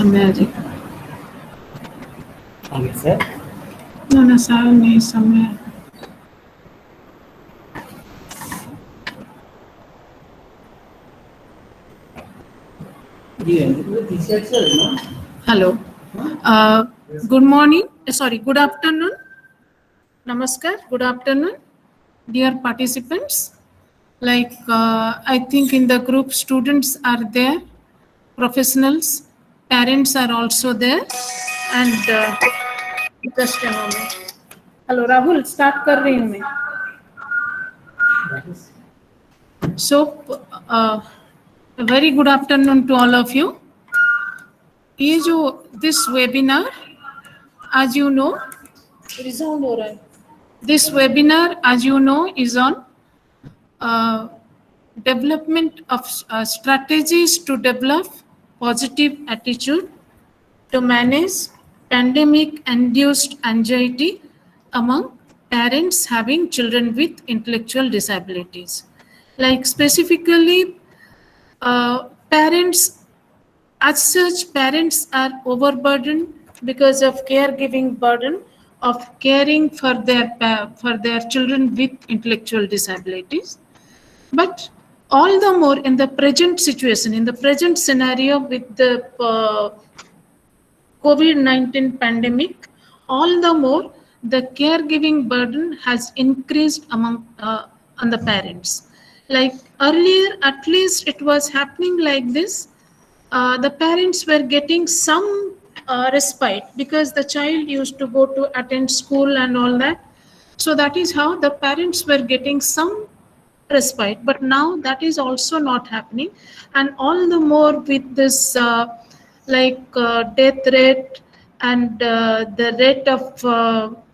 Magic. Okay, sir. No, sir, नहीं समय. Hello. Good morning. Sorry, good afternoon. Namaskar. Good afternoon, dear participants. I think in the group, students are there, professionals, parents are also there, and just a moment. Hello, Rahul. Start कर रही हूँ मैं. So, a very good afternoon to all of you. ये जो this webinar, as you know, resound हो रहा है. This webinar, as you know, is on development of strategies to develop positive attitude to manage pandemic-induced anxiety among parents having children with intellectual disabilities. Like specifically, parents, as such, parents are overburdened because of caregiving burden of caring for their children with intellectual disabilities. But all the more in the present situation, in the present scenario with the COVID-19 pandemic, all the more the caregiving burden has increased on the parents. Like earlier, at least it was happening like this. The parents were getting some respite because the child used to go to attend school and all that. So that is how the parents were getting some respite. But now that is also not happening, and all the more with this death rate and the rate of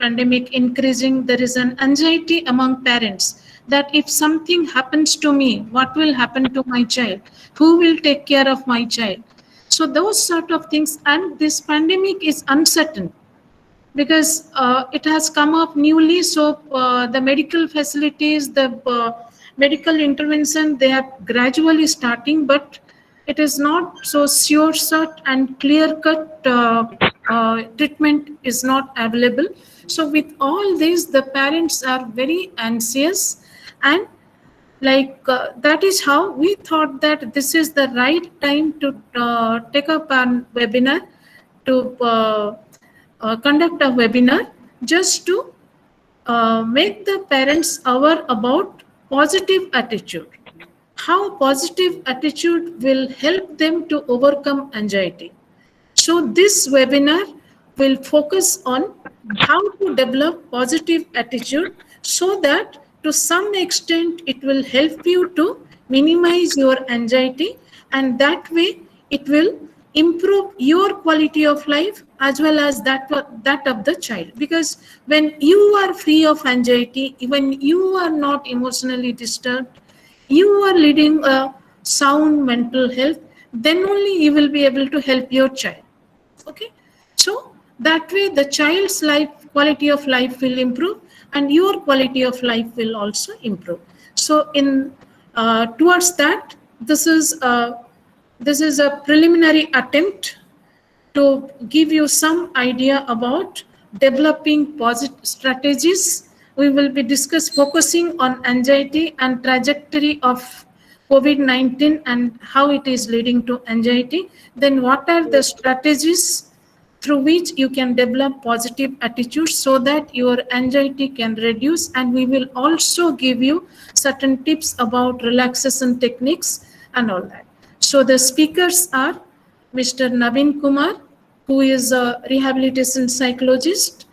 pandemic increasing, there is an anxiety among parents that if something happens to me, what will happen to my child? Who will take care of my child? So those sort of things, and this pandemic is uncertain because it has come up newly. So the medical facilities, the medical intervention, they are gradually starting, but it is not so sure shot and clear cut treatment is not available. So with all this, the parents are very anxious, and that is how we thought that this is the right time to take up a webinar, to conduct a webinar just to make the parents aware about positive attitude, how positive attitude will help them to overcome anxiety. So this webinar will focus on how to develop positive attitude so that to some extent it will help you to minimize your anxiety, and that way it will improve your quality of life as well as that of the child. Because when you are free of anxiety, when you are not emotionally disturbed, you are leading a sound mental health, then only you will be able to help your child. Okay, so that way the child's life, quality of life will improve, and your quality of life will also improve. So in towards that, this is a preliminary attempt to give you some idea about developing positive strategies. We will be focusing on anxiety and trajectory of COVID-19 and how it is leading to anxiety. Then what are the strategies through which you can develop positive attitudes so that your anxiety can reduce? And we will also give you certain tips about relaxation techniques and all that. So the speakers are Mr. Naveen Kumar, who is a rehabilitation psychologist,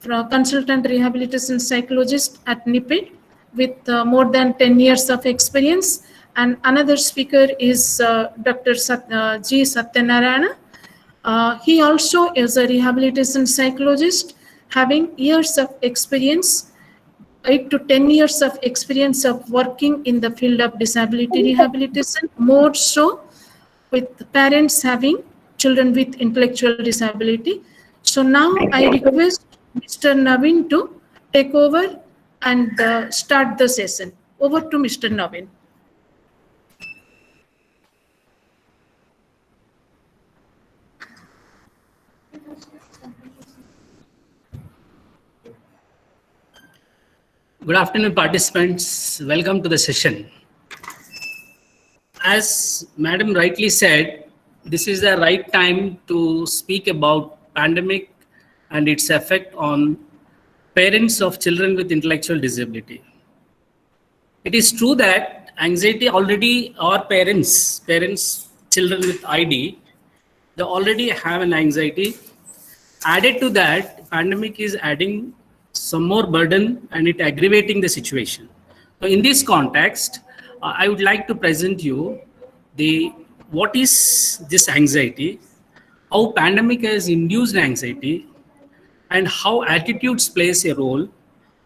consultant rehabilitation psychologist at NIPID with more than 10 years of experience. And another speaker is Dr. G. Satyanarayana. He also is a rehabilitation psychologist having years of experience, 8 to 10 years of experience of working in the field of disability rehabilitation, more so with parents having children with intellectual disability. So now I request Mr. Naveen to take over and start the session. Over to Mr. Naveen. Good afternoon, participants. Welcome to the session. As Madam rightly said, this is the right time to speak about pandemic and its effect on parents of children with intellectual disability. It is true that anxiety already, or parents, children with ID, they already have an anxiety. Added to that, pandemic is adding some more burden and it aggravating the situation. So in this context, I would like to present you the what is this anxiety, how pandemic has induced anxiety, and how attitudes plays a role,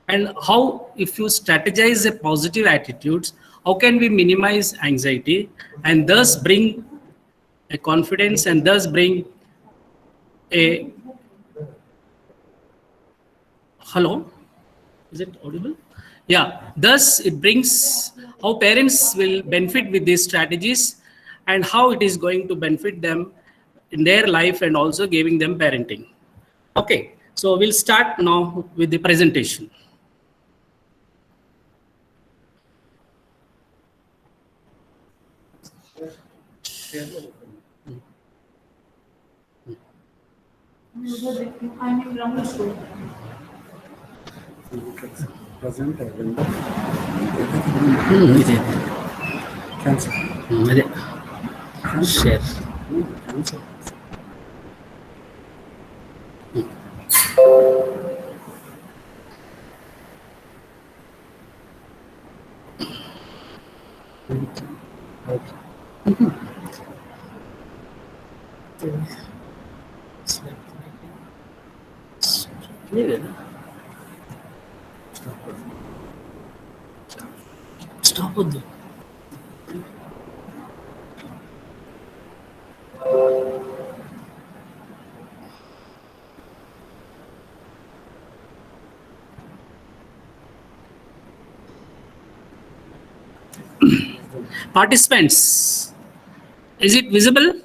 and how if you strategize a positive attitudes, how can we minimize anxiety and thus bring a confidence and thus bring a hello. Is it audible? Yeah. Thus, it brings how parents will benefit with these strategies and how it is going to benefit them in their life and also giving them parenting. Okay. So we'll start now with the presentation. Present Share. Stop with it. Participants, is it visible?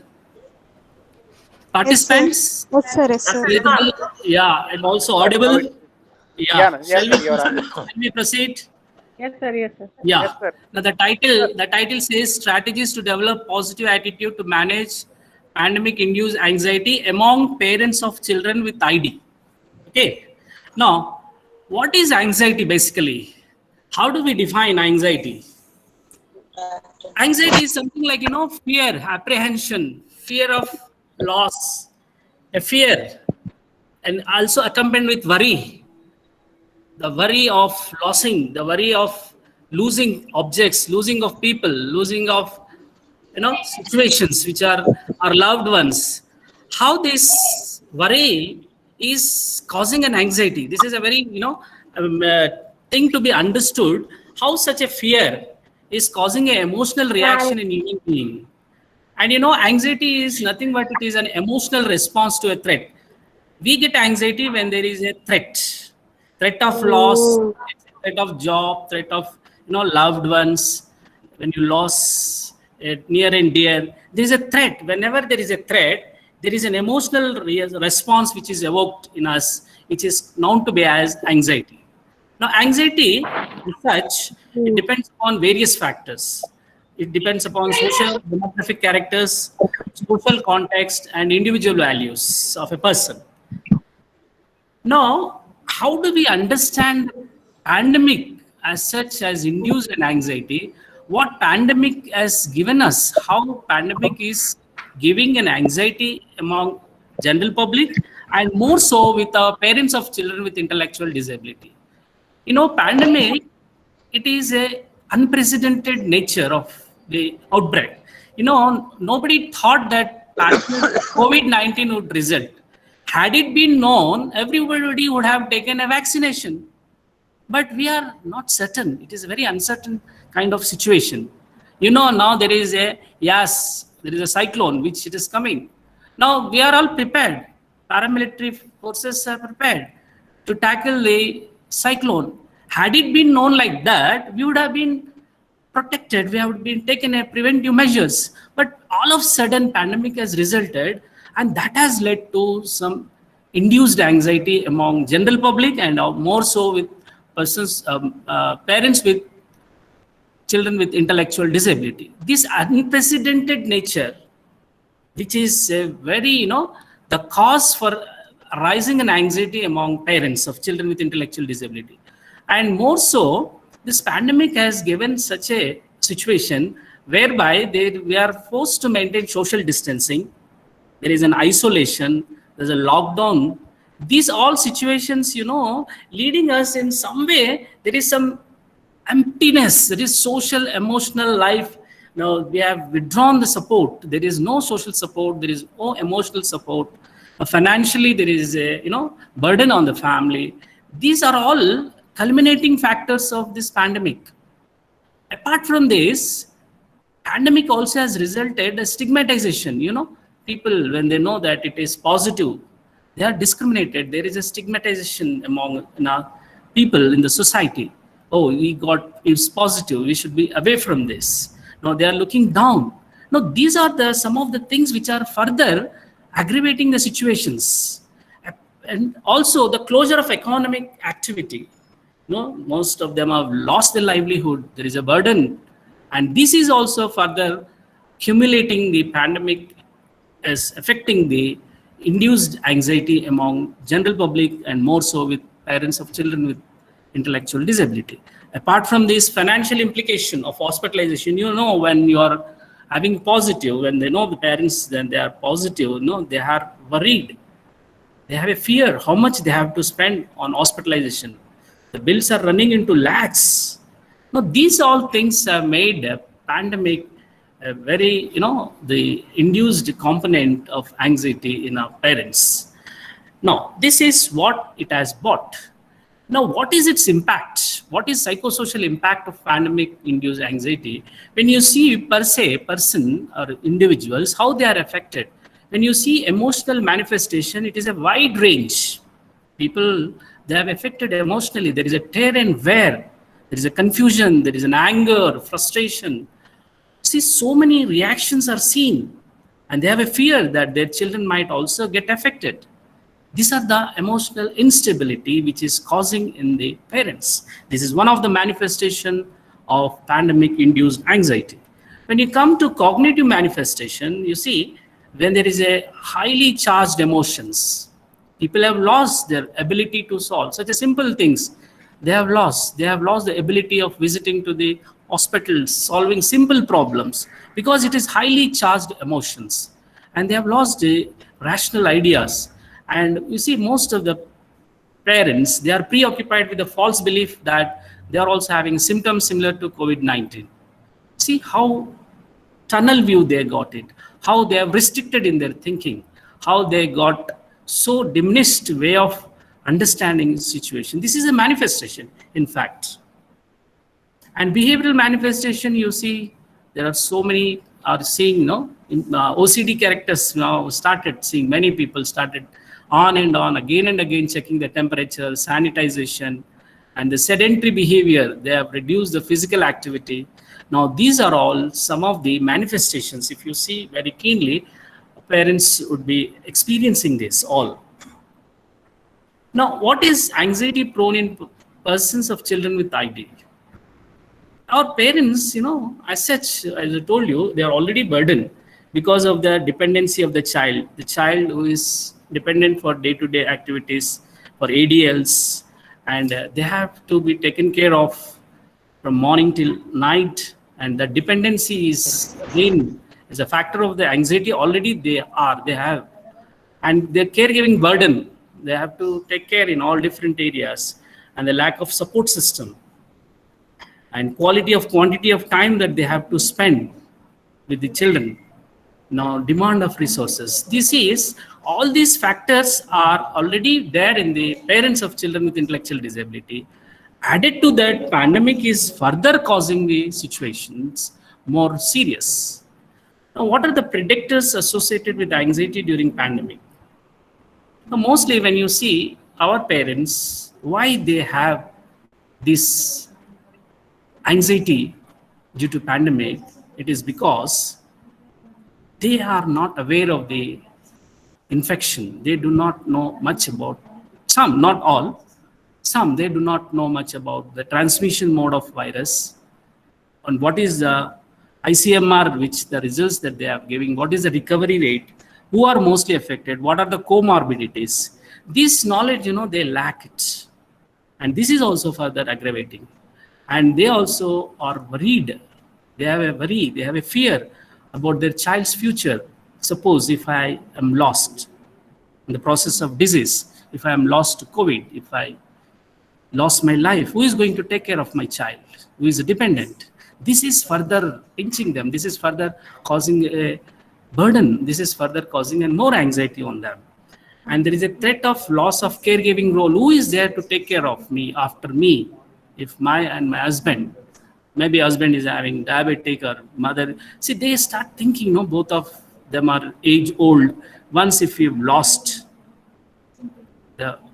Participants? Yes, sir. Yes, sir. Visible? Yeah, and also audible? Yeah. Yes, Shall sir, you are shall we proceed? Yes, sir. Yes, sir. Yeah. Yes, sir. Now the title says strategies to develop positive attitude to manage pandemic-induced anxiety among parents of children with ID. Okay. Now, what is anxiety basically? How do we define anxiety? Anxiety is something like, fear, apprehension, fear of loss, a fear, and also accompanied with worry. The worry of losing, the worry of losing objects, losing of people, losing of situations which are our loved ones. How this worry is causing an anxiety. This is a very thing to be understood. How such a fear is causing an emotional reaction in human being. And anxiety is nothing but it is an emotional response to a threat. We get anxiety when there is a threat of loss, threat of job, threat of loved ones. When you lose near and dear, there is a threat. Whenever there is a threat, there is an emotional response which is evoked in us, which is known to be as anxiety. Now, anxiety, as such, it depends on various factors. It depends upon social, demographic characters, social context, and individual values of a person. Now, how do we understand pandemic as such as induced an anxiety? What pandemic has given us? How pandemic is giving an anxiety among general public and more so with our parents of children with intellectual disability. Pandemic, it is a unprecedented nature of the outbreak. Nobody thought that COVID-19 would result. Had it been known, everybody would have taken a vaccination. But we are not certain. It is a very uncertain kind of situation. Now there is a cyclone which it is coming. Now we are all prepared. Paramilitary forces are prepared to tackle the cyclone. Had it been known like that, we would have been protected. We have been taken a preventive measures. But all of a sudden, pandemic has resulted, and that has led to some induced anxiety among general public and more so with persons, parents with children with intellectual disability. This unprecedented nature, which is a very, the cause for rising in anxiety among parents of children with intellectual disability. And more so, this pandemic has given such a situation whereby we are forced to maintain social distancing. There is an isolation, there's a lockdown. These all situations, leading us in some way, there is some emptiness, there is social, emotional life. Now we have withdrawn the support. There is no social support, there is no emotional support. Financially, there is a burden on the family. These are all culminating factors of this pandemic. Apart from this, pandemic also has resulted a stigmatization. People, when they know that it is positive, they are discriminated. There is a stigmatization among people in the society. Oh, it's positive, we should be away from this. Now they are looking down. Now these are some of the things which are further aggravating the situations. And also the closure of economic activity. Most of them have lost their livelihood. There is a burden. And this is also further accumulating the pandemic as affecting the induced anxiety among general public and more so with parents of children with intellectual disability. Apart from this financial implication of hospitalization, when you are having positive, when they know the parents, then they are positive, they are worried. They have a fear how much they have to spend on hospitalization. The bills are running into lakhs. Now, these all things have made a pandemic a very, the induced component of anxiety in our parents. Now, this is what it has brought. Now, what is its impact? What is psychosocial impact of pandemic-induced anxiety? When you see per se, person or individuals, how they are affected. When you see emotional manifestation, it is a wide range. People, they have affected emotionally. There is a tear and wear. There is a confusion. There is an anger, frustration. See, so many reactions are seen. And they have a fear that their children might also get affected. These are the emotional instability which is causing in the parents. This is one of the manifestation of pandemic-induced anxiety. When you come to cognitive manifestation, you see when there is a highly charged emotions, people have lost their ability to solve such a simple things. They have lost the ability of visiting to the hospitals, solving simple problems because it is highly charged emotions, and they have lost the rational ideas. And you see, most of the parents, they are preoccupied with the false belief that they are also having symptoms similar to COVID-19. See how tunnel view they got it, how they have restricted in their thinking, how they got so diminished way of understanding the situation. This is a manifestation, in fact. And behavioral manifestation, you see, there are so many are seeing, OCD characters now started seeing, many people started on and on, again and again, checking the temperature, sanitization, and the sedentary behavior. They have reduced the physical activity. Now, these are all some of the manifestations. If you see very keenly, parents would be experiencing this all. Now, what is anxiety prone in persons of children with ID? Our parents, as such, as I told you, they are already burdened because of the dependency of the child who is dependent for day-to-day activities, for ADLs, and they have to be taken care of from morning till night. And the dependency is again is a factor of the anxiety. Already they have, and their caregiving burden. They have to take care in all different areas, and the lack of support system, and quantity of time that they have to spend with the children. Now, demand of resources. All these factors are already there in the parents of children with intellectual disability. Added to that, pandemic is further causing the situations more serious. Now, what are the predictors associated with anxiety during pandemic? Now, mostly when you see our parents, why they have this anxiety due to pandemic, it is because they are not aware of the infection. They do not know much about, some, not all, some, they do not know much about the transmission mode of virus, and what is the ICMR, which the results that they are giving, what is the recovery rate, who are mostly affected, what are the comorbidities. This knowledge, they lack it. And this is also further aggravating. And they also are worried. They have a worry, they have a fear about their child's future. Suppose if I am lost in the process of disease, if I am lost to COVID, if I lost my life, who is going to take care of my child, who is a dependent? This is further pinching them. This is further causing a burden. This is further causing a more anxiety on them. And there is a threat of loss of caregiving role. Who is there to take care of me after me? If my husband, maybe husband is having diabetic or mother. See, they start thinking, both of them are age old. Once if you've lost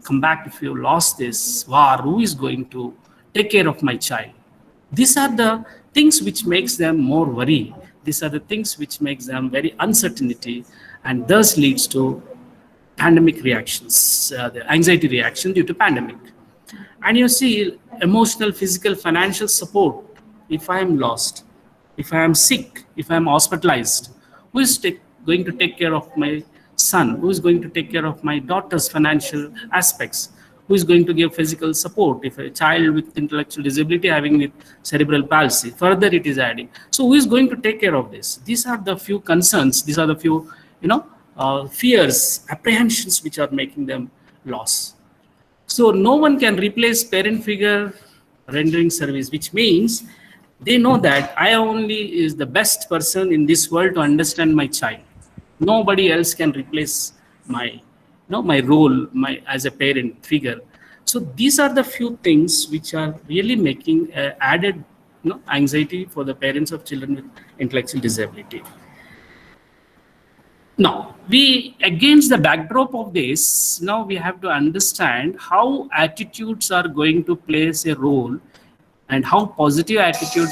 come back, if you lost this war, who is going to take care of my child? These are the things which makes them more worry. These are the things which makes them very uncertainty, and thus leads to pandemic reactions, the anxiety reaction due to pandemic. And you see, emotional, physical, financial support. If I am lost, if I am sick, if I am hospitalized, who is going to take care of my son? Who is going to take care of my daughter's financial aspects? Who is going to give physical support? If a child with intellectual disability having with cerebral palsy, further it is adding. So who is going to take care of this? These are the few concerns. These are the few, fears, apprehensions which are making them lost. So no one can replace parent figure rendering service, which means they know that I only is the best person in this world to understand my child. Nobody else can replace my role, as a parent figure. So these are the few things which are really making added anxiety for the parents of children with intellectual disability. Now, against the backdrop of this, now we have to understand how attitudes are going to play a role, and how positive attitude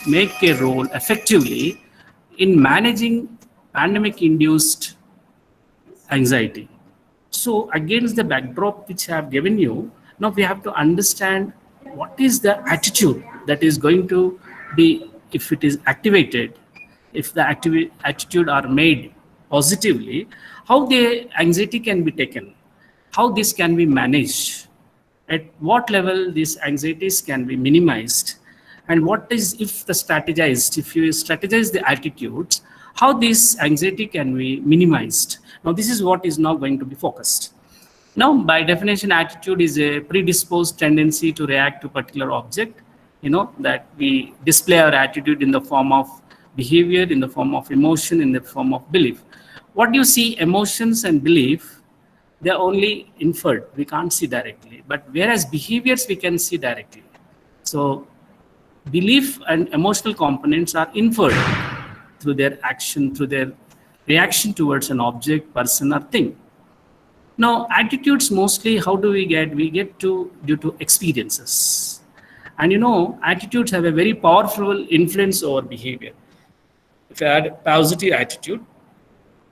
make a role effectively in managing pandemic-induced anxiety. So against the backdrop which I have given you, now we have to understand what is the attitude that is going to be, if it is activated, if the attitude are made positively, how the anxiety can be taken, how this can be managed, at what level these anxieties can be minimized, and what is, if you strategize the attitudes, how this anxiety can be minimized. Now this is what is now going to be focused. Now, by definition, attitude is a predisposed tendency to react to particular object, that we display our attitude in the form of behavior, in the form of emotion, in the form of belief. What you see, emotions and belief, they're only inferred. We can't see directly. But whereas behaviors, we can see directly. So belief and emotional components are inferred through their action, through their reaction towards an object, person, or thing. Now, attitudes mostly, how do we get? We get due to experiences. And attitudes have a very powerful influence over behavior. If you add a positive attitude,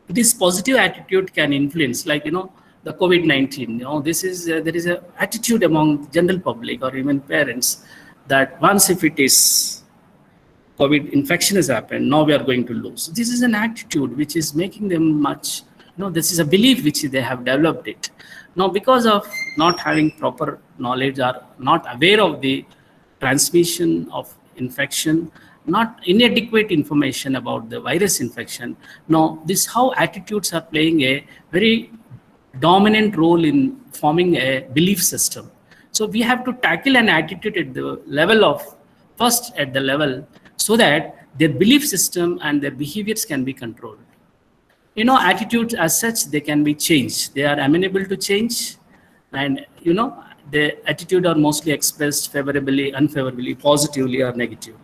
this positive attitude can influence, like, the COVID-19, there is a attitude among general public or even parents that once if it is COVID infection has happened, now we are going to lose. This is an attitude which is making them much, this is a belief which they have developed it. Now, because of not having proper knowledge or not aware of the transmission of infection, not inadequate information about the virus infection. Now, this how attitudes are playing a very dominant role in forming a belief system. So we have to tackle an attitude at the level of, first at the level, so that their belief system and their behaviors can be controlled. Attitudes as such, they can be changed. They are amenable to change, and the attitude are mostly expressed favorably, unfavorably, positively, or negatively.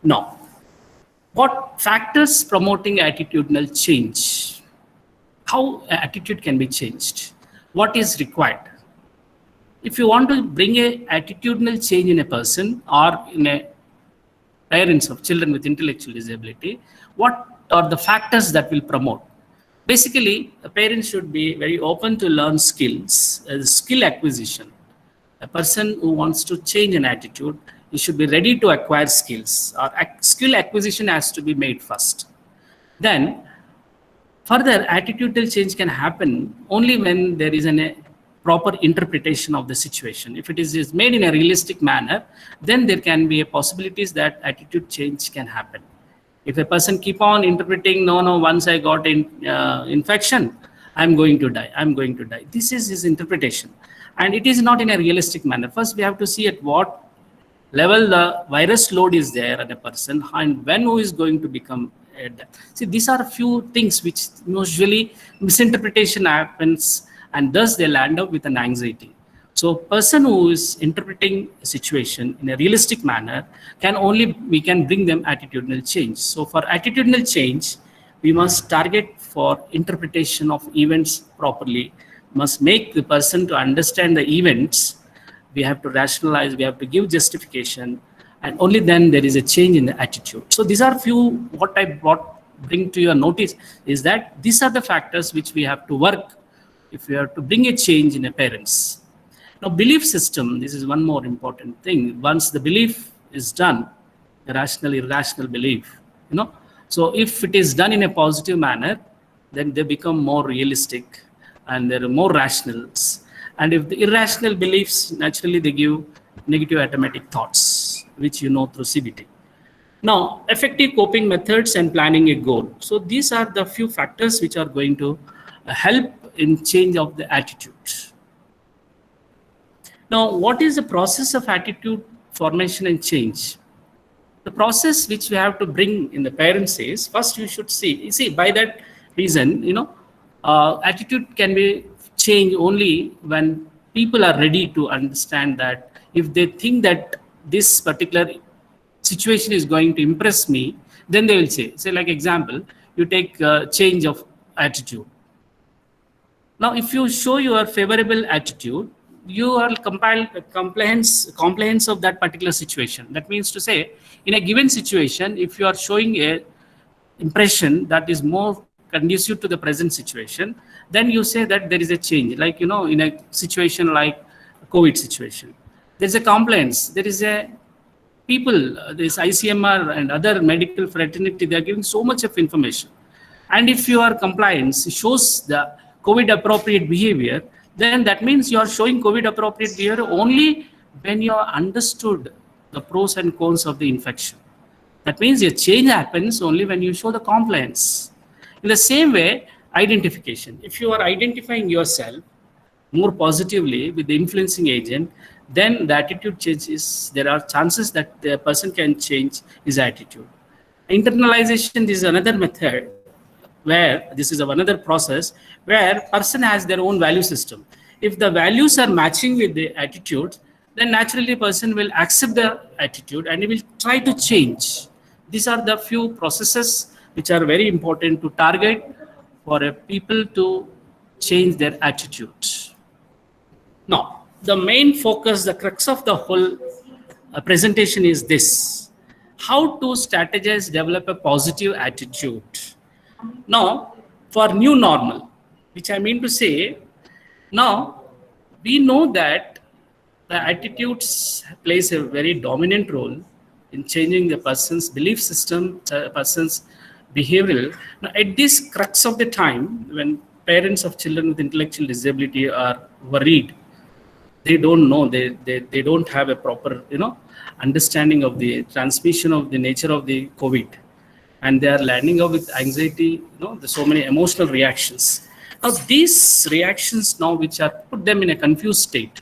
Now, what factors promoting attitudinal change? How attitude can be changed? What is required? If you want to bring a attitudinal change in a person or in a parents of children with intellectual disability, what are the factors that will promote? Basically, a parent should be very open to learn skills, skill acquisition. A person who wants to change an attitude, he should be ready to acquire skills, or skill acquisition has to be made first. Then further, attitudinal change can happen only when there is a proper interpretation of the situation. If it is made in a realistic manner, then there can be a possibilities that attitude change can happen. If a person keep on interpreting, no, once I got infection, I'm going to die. I'm going to die. This is his interpretation, and it is not in a realistic manner. First, we have to see at what level the virus load is there in a person, and when who is going to become dead. See, these are a few things which usually misinterpretation happens, and thus they land up with an anxiety. So person who is interpreting a situation in a realistic manner we can bring them attitudinal change. So for attitudinal change, we must target for interpretation of events properly, must make the person to understand the events. We have to rationalize, we have to give justification, and only then there is a change in the attitude. So these are few what I bring to your notice is that these are the factors which we have to work if we have to bring a change in a parents. Now, belief system, this is one more important thing. Once the belief is done, the rational, irrational belief, so if it is done in a positive manner, then they become more realistic and they're more rationals. And if the irrational beliefs, naturally they give negative automatic thoughts, which you know through CBT. Now, effective coping methods and planning a goal. So these are the few factors which are going to help in change of the attitude. Now, what is the process of attitude formation and change? The process which we have to bring in the parents is, first you should see by that reason, attitude can be changed only when people are ready to understand that if they think that this particular situation is going to impress me, then they will say like example, you take change of attitude. Now, if you show your favorable attitude, you are compliance of that particular situation. That means to say, in a given situation, if you are showing a impression that is more conducive to the present situation, then you say that there is a change. Like, in a situation like COVID situation, there's a compliance, there is a people, this ICMR and other medical fraternity, they are giving so much of information. And if your compliance shows the COVID appropriate behavior, then that means you are showing COVID appropriate behavior only when you are understood the pros and cons of the infection. That means a change happens only when you show the compliance. In the same way, identification. If you are identifying yourself more positively with the influencing agent, then the attitude changes. There are chances that the person can change his attitude. Internalization, this is another method where this is another process where person has their own value system. If the values are matching with the attitude, then naturally person will accept the attitude and he will try to change. These are the few processes which are very important to target for a people to change their attitude. Now, the main focus, the crux of the whole presentation is this: how to strategize, develop a positive attitude. Now, for new normal, which I mean to say, now we know that the attitudes plays a very dominant role in changing the person's belief system, person's behavioral. Now, at this crux of the time, when parents of children with intellectual disability are worried, they don't know, they don't have a proper understanding of the transmission of the nature of the COVID, and they are landing up with anxiety, there's so many emotional reactions. Now these reactions now which are put them in a confused state,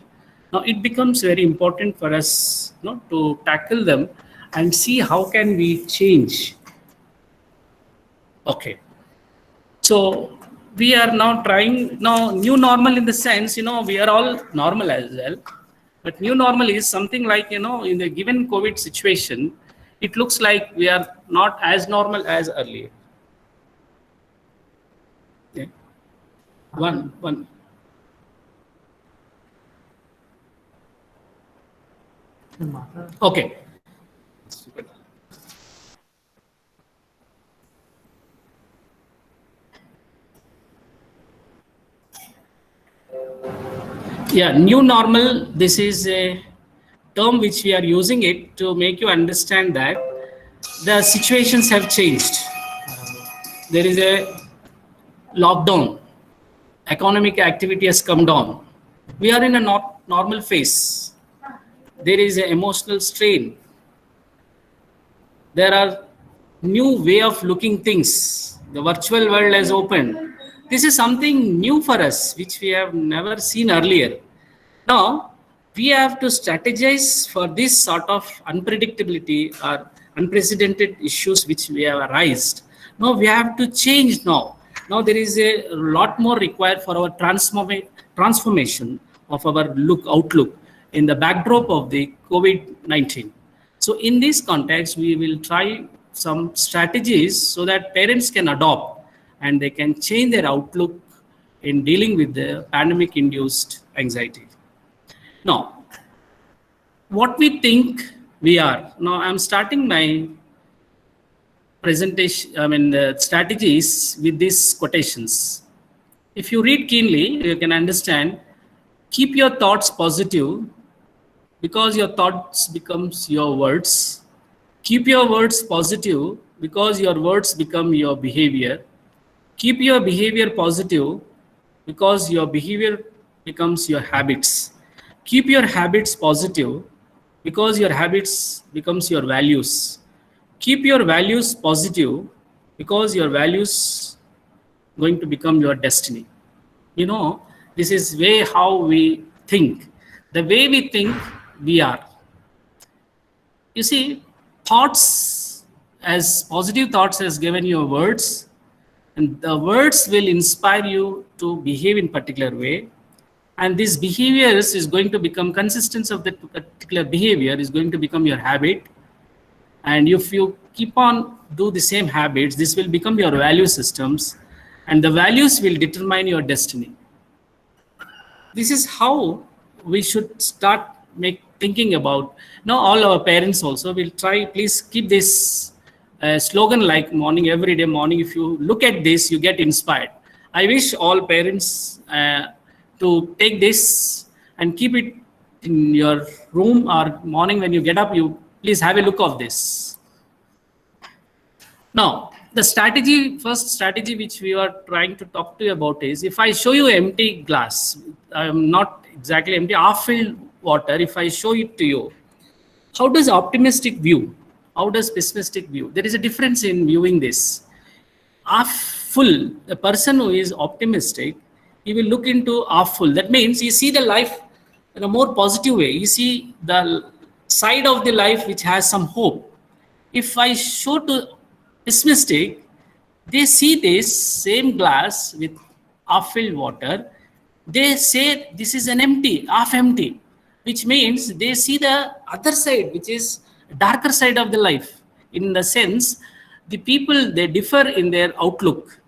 now it becomes very important for us to tackle them and see how can we change. Okay, so we are now trying new normal in the sense, we are all normal as well, but new normal is something like, in the given COVID situation, it looks like we are not as normal as earlier. Okay. One. Okay. Yeah, new normal. This is a term which we are using it to make you understand that the situations have changed. There is a lockdown. Economic activity has come down. We are in a not normal phase. There is an emotional strain. There are new way of looking things. The virtual world has opened. This is something new for us, which we have never seen earlier. Now, we have to strategize for this sort of unpredictability or unprecedented issues which we have arisen. Now, we have to change now. Now, there is a lot more required for our transformation of our outlook in the backdrop of the COVID-19. So in this context, we will try some strategies so that parents can adopt and they can change their outlook in dealing with the pandemic-induced anxiety. Now, what we think we are. Now, I'm starting my presentation, strategies with these quotations. If you read keenly, you can understand, keep your thoughts positive because your thoughts becomes your words. Keep your words positive because your words become your behavior. Keep your behavior positive because your behavior becomes your habits. Keep your habits positive because your habits becomes your values. Keep your values positive because your values going to become your destiny. You know, this is way how we think. The way we think, we are. You see, thoughts, as positive thoughts has given you words, and the words will inspire you to behave in particular way, and this behaviors is going to become consistence of that particular behavior is going to become your habit. And if you keep on do the same habits, this will become your value systems, and the values will determine your destiny. This is how we should start thinking about. Now all our parents also will try, please keep this slogan like morning, every day morning. If you look at this, you get inspired. I wish all parents to take this and keep it in your room, or morning when you get up, you please have a look of this. Now, the first strategy which we are trying to talk to you about is, if I show you empty glass, not exactly empty, half-filled water, if I show it to you, how does optimistic view? How does pessimistic view? There is a difference in viewing this. Half full, the person who is optimistic, he will look into half full. That means you see the life in a more positive way. You see the side of the life which has some hope. If I show to pessimistic, they see this same glass with half-filled water. They say this is an empty, half empty, which means they see the other side, which is darker side of the life. In the sense, the people, they differ in their outlook.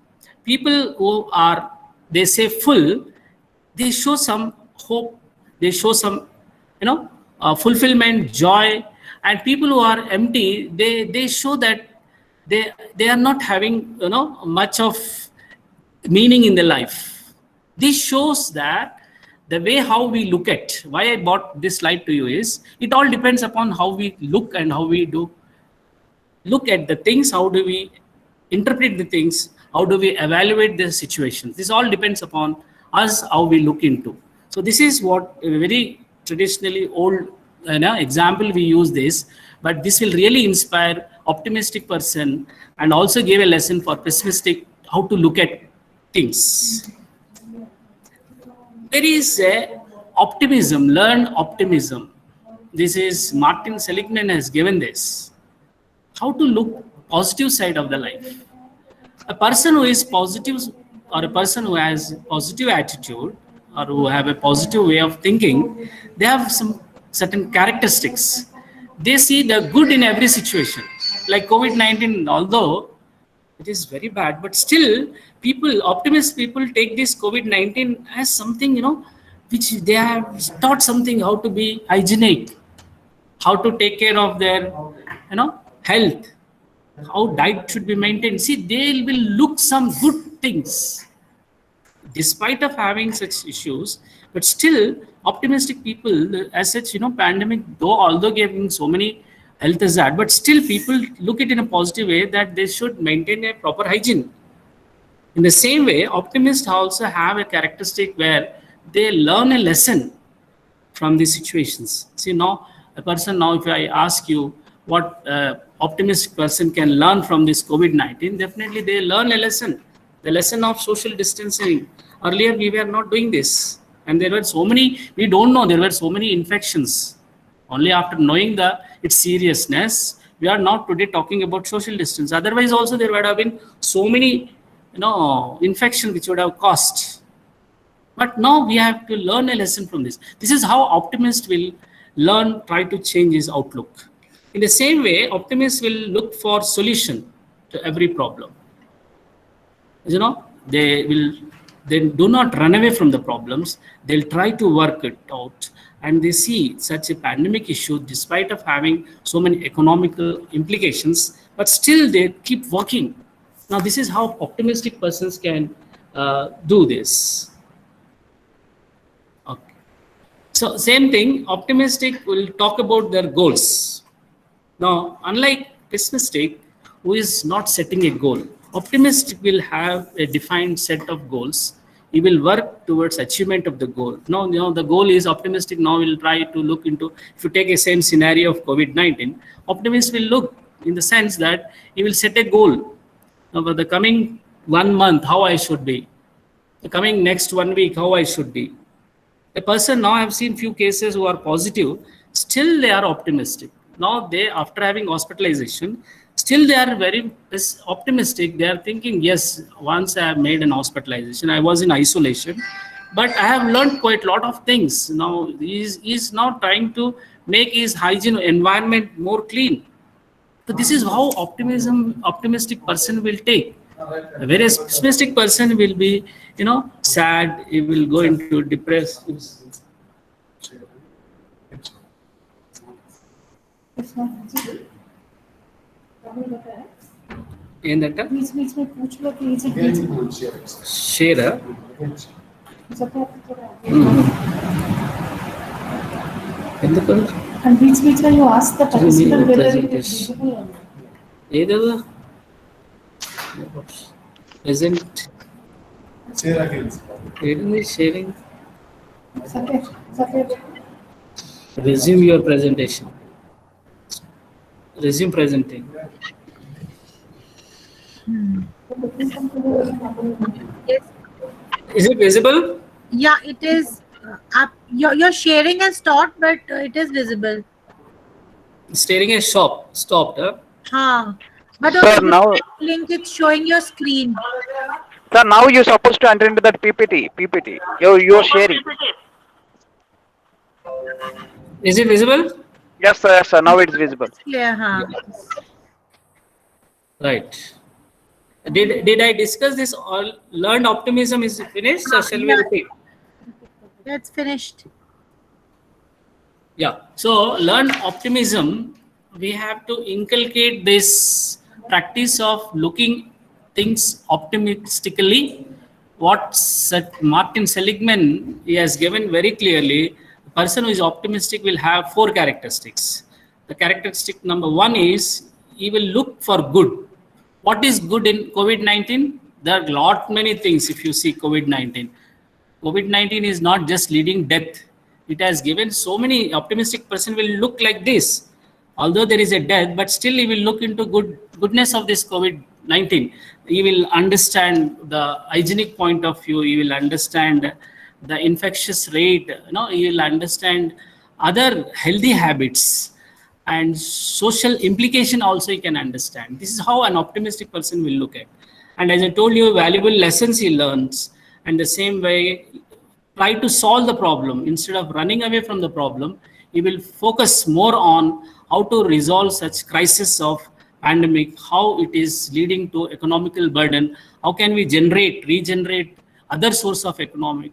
People who are, they say full, they show some hope, they show some, fulfillment, joy. And people who are empty, they show that they are not having much of meaning in their life. This shows that the way how we look at, why I brought this slide to you is, it all depends upon how we look and how we do look at the things, how do we interpret the things, how do we evaluate the situations. This all depends upon us, how we look into. So this is what a very traditionally old example we use this, but this will really inspire optimistic person and also give a lesson for pessimistic how to look at things. There is a optimism, learn optimism. This is Martin Seligman has given this. How to look positive side of the life. A person who is positive, or a person who has positive attitude, or who have a positive way of thinking, they have some certain characteristics. They see the good in every situation. Like COVID-19, although it is very bad, but still optimist people take this COVID-19 as something, which they have taught something, how to be hygienic, how to take care of their, health, how diet should be maintained. See, they will look some good things. despite of having such issues, but still optimistic people, as such, pandemic, although giving so many health hazard, but still people look at it in a positive way that they should maintain a proper hygiene. In the same way, optimists also have a characteristic where they learn a lesson from these situations. See, now a person, now if I ask you what optimistic person can learn from this COVID-19, definitely they learn a lesson, the lesson of social distancing. Earlier we were not doing this, and there were so many, we don't know, there were so many infections. Only after knowing its seriousness, we are not today talking about social distance. Otherwise also there would have been so many infection which would have caused. But now we have to learn a lesson from this. This is how optimist will learn, try to change his outlook. In the same way, optimists will look for solution to every problem. They do not run away from the problems. They'll try to work it out. And they see such a pandemic issue, despite of having so many economical implications, but still they keep working. Now, this is how optimistic persons can do this. Okay. So, same thing, optimistic will talk about their goals. Now, unlike pessimistic, who is not setting a goal, optimistic will have a defined set of goals. He will work towards achievement of the goal. Now, the goal is optimistic. Now, we'll try to look into, if you take a same scenario of COVID-19, optimist will look in the sense that he will set a goal. Now, for the coming 1 month, how I should be. The coming next 1 week, how I should be. A person, now I've seen few cases who are positive, still they are optimistic. Now they, after having hospitalization, still they are very optimistic. They are thinking, yes, once I have made an hospitalization, I was in isolation, but I have learned quite a lot of things. Now he's now trying to make his hygiene environment more clean. So this is how optimistic person will take. A very pessimistic person will be, sad. He will go into depressed. ఏంటంట షేరా ఎందుకు ఏదో present ఏంటి sharing resume your presentation. Resume presenting. Yes. Is it visible? Yeah, it is. Your sharing has stopped, but it is visible. Staring a stopped. Huh. But Sir, on the now, link, it's showing your screen. sir, now you're supposed to enter into that PPT. You're sharing. Is it visible? Yes, sir. Now it's visible. Clear, huh? Right. Did I discuss this? All learned optimism is finished, or shall we repeat? That's finished. Yeah. So learn optimism. We have to inculcate this practice of looking things optimistically. What Martin Seligman, he has given very clearly. A person who is optimistic will have 4 characteristics. The characteristic number 1 is he will look for good. What is good in COVID-19? There are many things. If you see COVID-19, COVID-19 is not just leading death. It has given so many. Optimistic person will look like this. Although there is a death, but still he will look into goodness of this COVID-19. He will understand the hygienic point of view. He will understand the infectious rate. He will understand other healthy habits and social implication also he can understand. This is how an optimistic person will look at. And as I told you, valuable lessons he learns. And the same way, try to solve the problem. Instead of running away from the problem, he will focus more on how to resolve such crisis of pandemic, how it is leading to economical burden, how can we regenerate other source of economic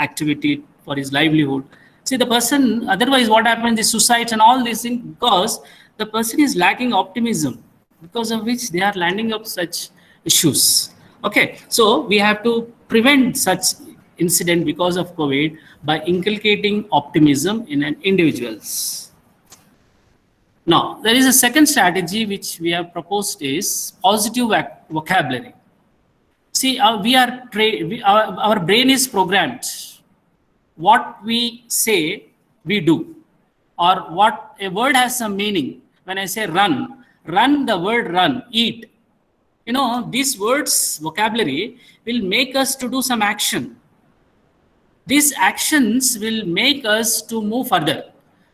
activity for his livelihood. See, the person, otherwise what happens is suicides and all these things, because the person is lacking optimism, because of which they are landing up such issues. Okay, so we have to prevent such incident because of COVID by inculcating optimism in an individuals. Now, there is a second strategy which we have proposed is positive vocabulary. See, our brain is programmed. What we say, we do. Or what a word has some meaning. When I say run, the word run, eat. You know, these words, vocabulary, will make us to do some action. These actions will make us to move further.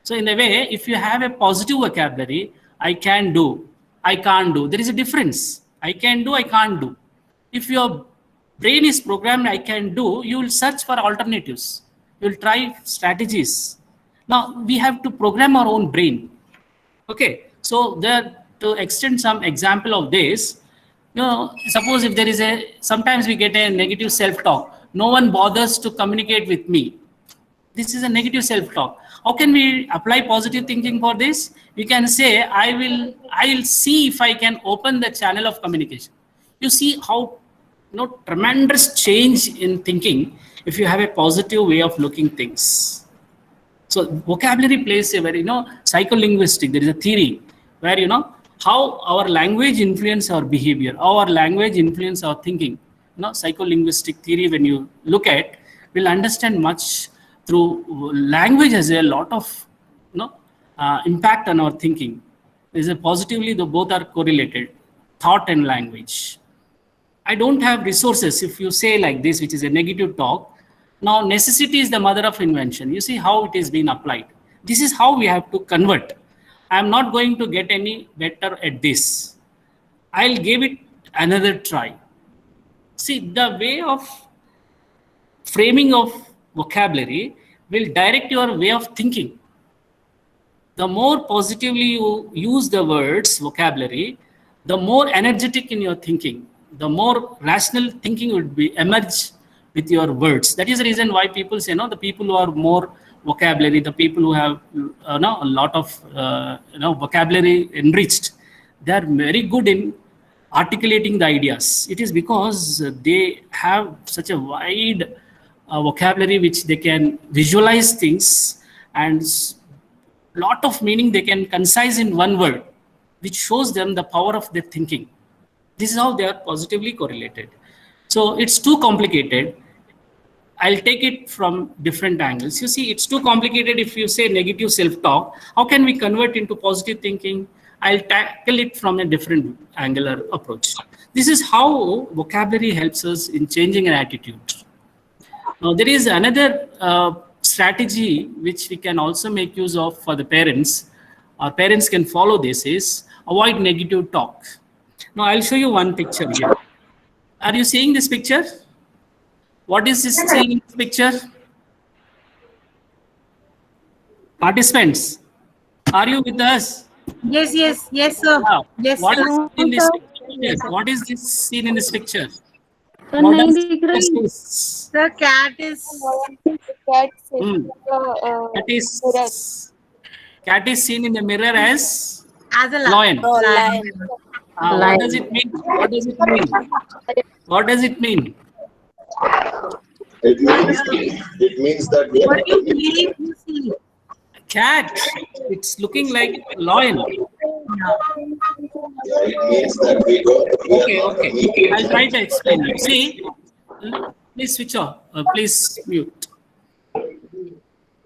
So in a way, if you have a positive vocabulary, I can do, I can't do. There is a difference. I can do, I can't do. If your brain is programmed, I can do, you will search for alternatives. You will try strategies. Now, we have to program our own brain. Okay, so there, to extend some example of this, you know, suppose if there is sometimes we get a negative self-talk. No one bothers to communicate with me. This is a negative self-talk. How can we apply positive thinking for this? We can say, I'll see if I can open the channel of communication. You see how tremendous change in thinking if you have a positive way of looking things. So vocabulary plays a very, psycholinguistic. There is a theory where, how our language influence our behavior, our language influence our thinking. Psycholinguistic theory, when you look at, will understand much through language has a lot of impact on our thinking. There's a positively, both are correlated, thought and language. I don't have resources. If you say like this, which is a negative talk, now necessity is the mother of invention. You see how it is being applied. This is how we have to convert. I'm not going to get any better at this. I'll give it another try. See, the way of framing of vocabulary will direct your way of thinking. The more positively you use the words vocabulary, the more energetic in your thinking, the more rational thinking would be emerge with your words. That is the reason why people say, the people who are more vocabulary, the people who have a lot of vocabulary enriched, they are very good in articulating the ideas. It is because they have such a wide vocabulary which they can visualize things, and lot of meaning they can concise in one word, which shows them the power of their thinking. This is how they are positively correlated. So it's too complicated. I'll take it from different angles. You see, it's too complicated if you say negative self-talk. How can we convert into positive thinking? I'll tackle it from a different angular approach. This is how vocabulary helps us in changing an attitude. Now, there is another strategy which we can also make use of for the parents. Our parents can follow this is avoid negative talk. Now, I'll show you one picture here. Are you seeing this picture? What is this seeing in this picture? Participants, are you with us? Yes, sir. Wow. Yes, What sir. is in this picture? What is this seen in this picture? तो What नहीं does दिख this रही is? The cat is Cat is seen in the mirror as as a lion. lion. What does it mean? What does it mean? What does it mean? It means that we What are do you believe you see? Cat. It's looking like lion. it means that we are not Okay. I'll try to explain it. See, please switch off. Please mute.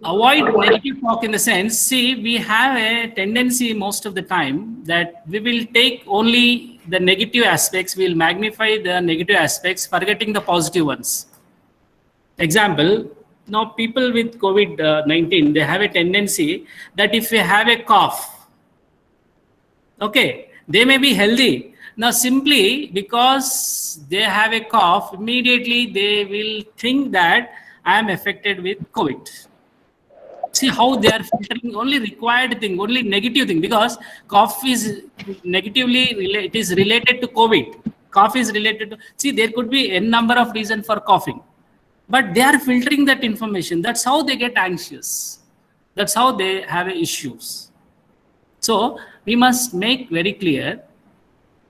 Avoid negative talk in the sense, see, we have a tendency most of the time that we will take only the negative aspects, we'll magnify the negative aspects, forgetting the positive ones. Example, now people with COVID-19, they have a tendency that if they have a cough, okay, they may be healthy. Now, simply because they have a cough, immediately they will think that I am affected with COVID. See how they are filtering only required thing, only negative thing, because cough is negatively it is related to COVID. Cough is related to, see, there could be n number of reasons for coughing, but they are filtering that information. That's how they get anxious. That's how they have issues. So we must make very clear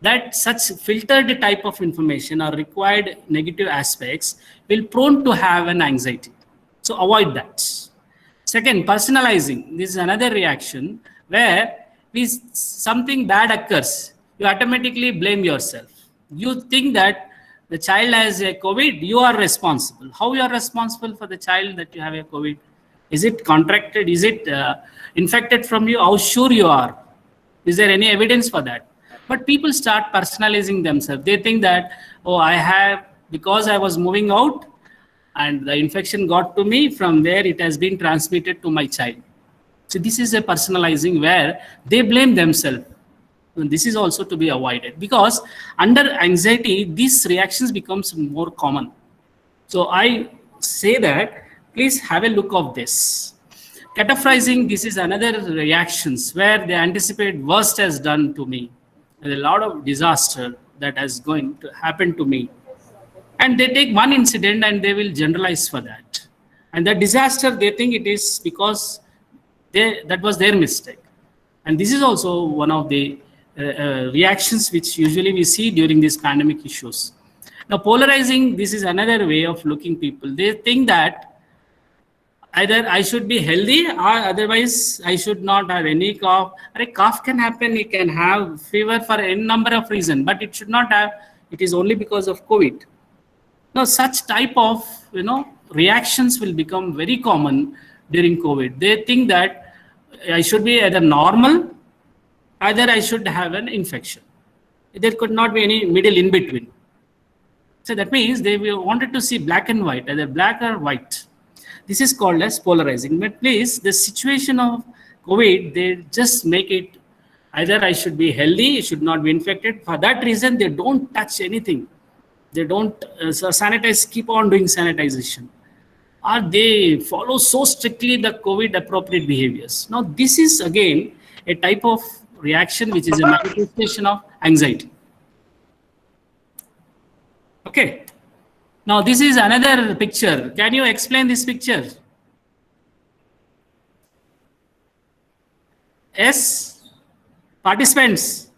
that such filtered type of information or required negative aspects will prone to have an anxiety. So avoid that. Second, personalizing. This is another reaction where something bad occurs, you automatically blame yourself. You think that the child has a COVID, you are responsible. How you are responsible for the child that you have a COVID? Is it contracted? Is it infected from you? How sure you are? Is there any evidence for that? But people start personalizing themselves. They think that, oh, I have, because I was moving out and the infection got to me, from there it has been transmitted to my child. So this is a personalizing where they blame themselves. And this is also to be avoided, because under anxiety, these reactions becomes more common. So I say that, please have a look of this. Catastrophizing, this is another reactions where they anticipate worst has done to me. There's a lot of disaster that is going to happen to me. And they take one incident and they will generalize for that. And the disaster, they think it is because that was their mistake. And this is also one of the reactions which usually we see during these pandemic issues. Now, polarizing, this is another way of looking people. They think that either I should be healthy or otherwise I should not have any cough. A cough can happen, you can have fever for any number of reasons, but it should not have, it is only because of COVID. Now, such type of, reactions will become very common during COVID. They think that I should be either normal, either I should have an infection. There could not be any middle in between. So that means they wanted to see black and white, either black or white. This is called as polarizing. But please, the situation of COVID, they just make it either I should be healthy, should not be infected. For that reason, they don't touch anything. They don't sanitize, keep on doing sanitization. Or they follow so strictly the COVID appropriate behaviors. Now, this is again a type of reaction which is a manifestation of anxiety. Okay. Now, this is another picture. Can you explain this picture? Yes? Participants?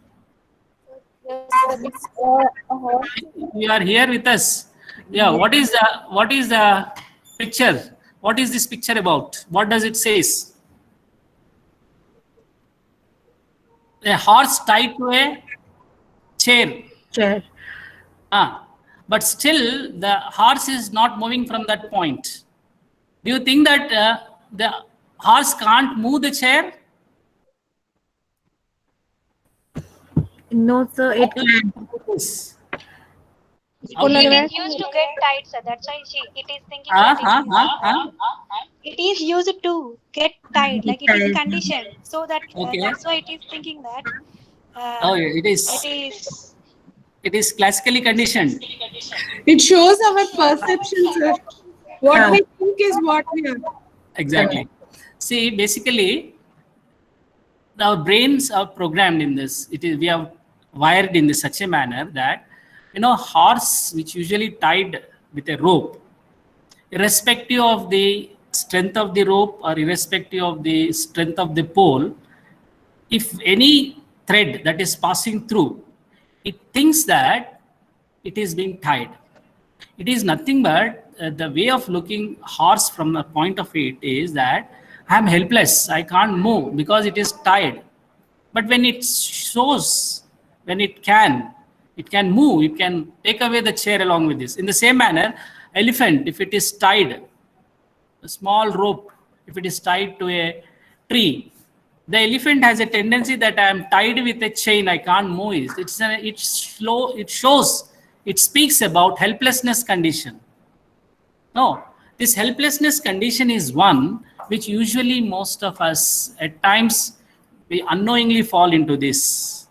You are here with us. Yeah, what is the picture? What is this picture about? What does it say? A horse tied to a chair. Chair. But still the horse is not moving from that point. Do you think that the horse can't move the chair? No, sir, it can. It is used to get tight, sir. That's why it is thinking that it is used to get tight, like it is conditioned. So that that's why it is thinking that. It is classically conditioned. It shows our perception, sir. What we think is what we are. Exactly. See, basically, our brains are programmed in this. We are wired in such a manner that, horse which usually tied with a rope, irrespective of the strength of the rope or irrespective of the strength of the pole, if any thread that is passing through, it thinks that it is being tied. It is nothing but the way of looking horse from the point of it is that I am helpless. I can't move because it is tied. But when it shows, when it can move, it can take away the chair along with this. In the same manner, elephant, if it is tied, a small rope, if it is tied to a tree, the elephant has a tendency that I am tied with a chain, I can't move it. It speaks about helplessness condition. No, this helplessness condition is one which usually most of us at times we unknowingly fall into this.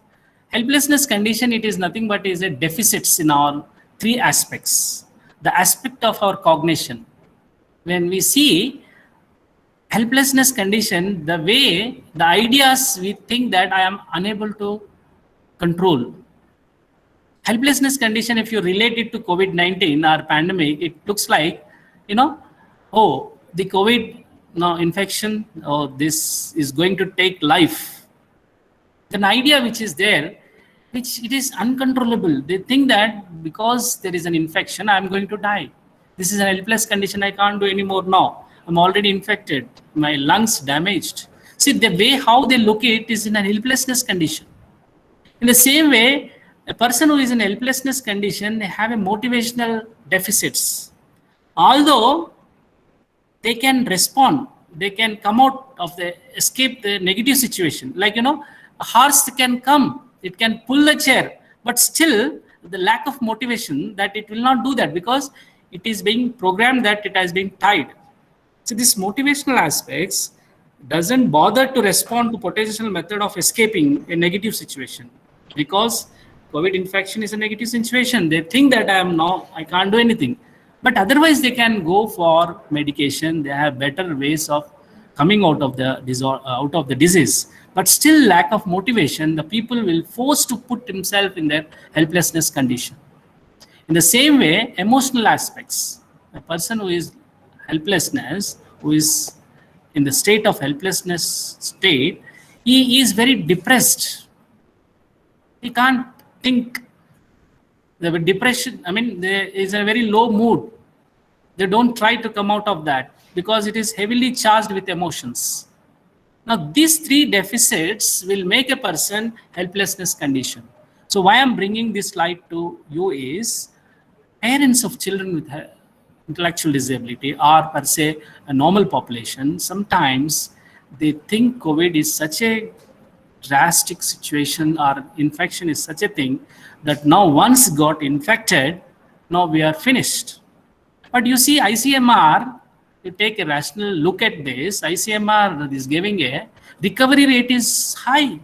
Helplessness condition, it is nothing but is a deficits in our three aspects. The aspect of our cognition. When we see helplessness condition, the way, the ideas we think that I am unable to control. Helplessness condition, if you relate it to COVID-19 or pandemic, it looks like, oh, the COVID infection, oh, this is going to take life. An idea which is there, which it is uncontrollable. They think that because there is an infection, I'm going to die. This is an helpless condition. I can't do anymore now. I'm already infected. My lungs damaged. See, the way how they look at it is in a helplessness condition. In the same way, a person who is in a helplessness condition, they have a motivational deficits. Although they can respond, they can come out of the escape the negative situation. Like, a horse can come, it can pull the chair, but still the lack of motivation that it will not do that because it is being programmed that it has been tied. So this motivational aspects doesn't bother to respond to potential method of escaping a negative situation because COVID infection is a negative situation. They think that I can't do anything. But otherwise, they can go for medication. They have better ways of coming out of the disease. But still, lack of motivation, the people will force to put himself in their helplessness condition. In the same way, emotional aspects. A person who is helplessness, who is in the state of helplessness state, he is very depressed. He can't think. The depression, there is a very low mood. They don't try to come out of that because it is heavily charged with emotions. Now, these three deficits will make a person helplessness condition. So why I'm bringing this slide to you is parents of children with intellectual disability or per se a normal population, sometimes they think COVID is such a drastic situation or infection is such a thing that now once got infected, now we are finished. But you see ICMR, you take a rational look at this, ICMR is giving a recovery rate is high.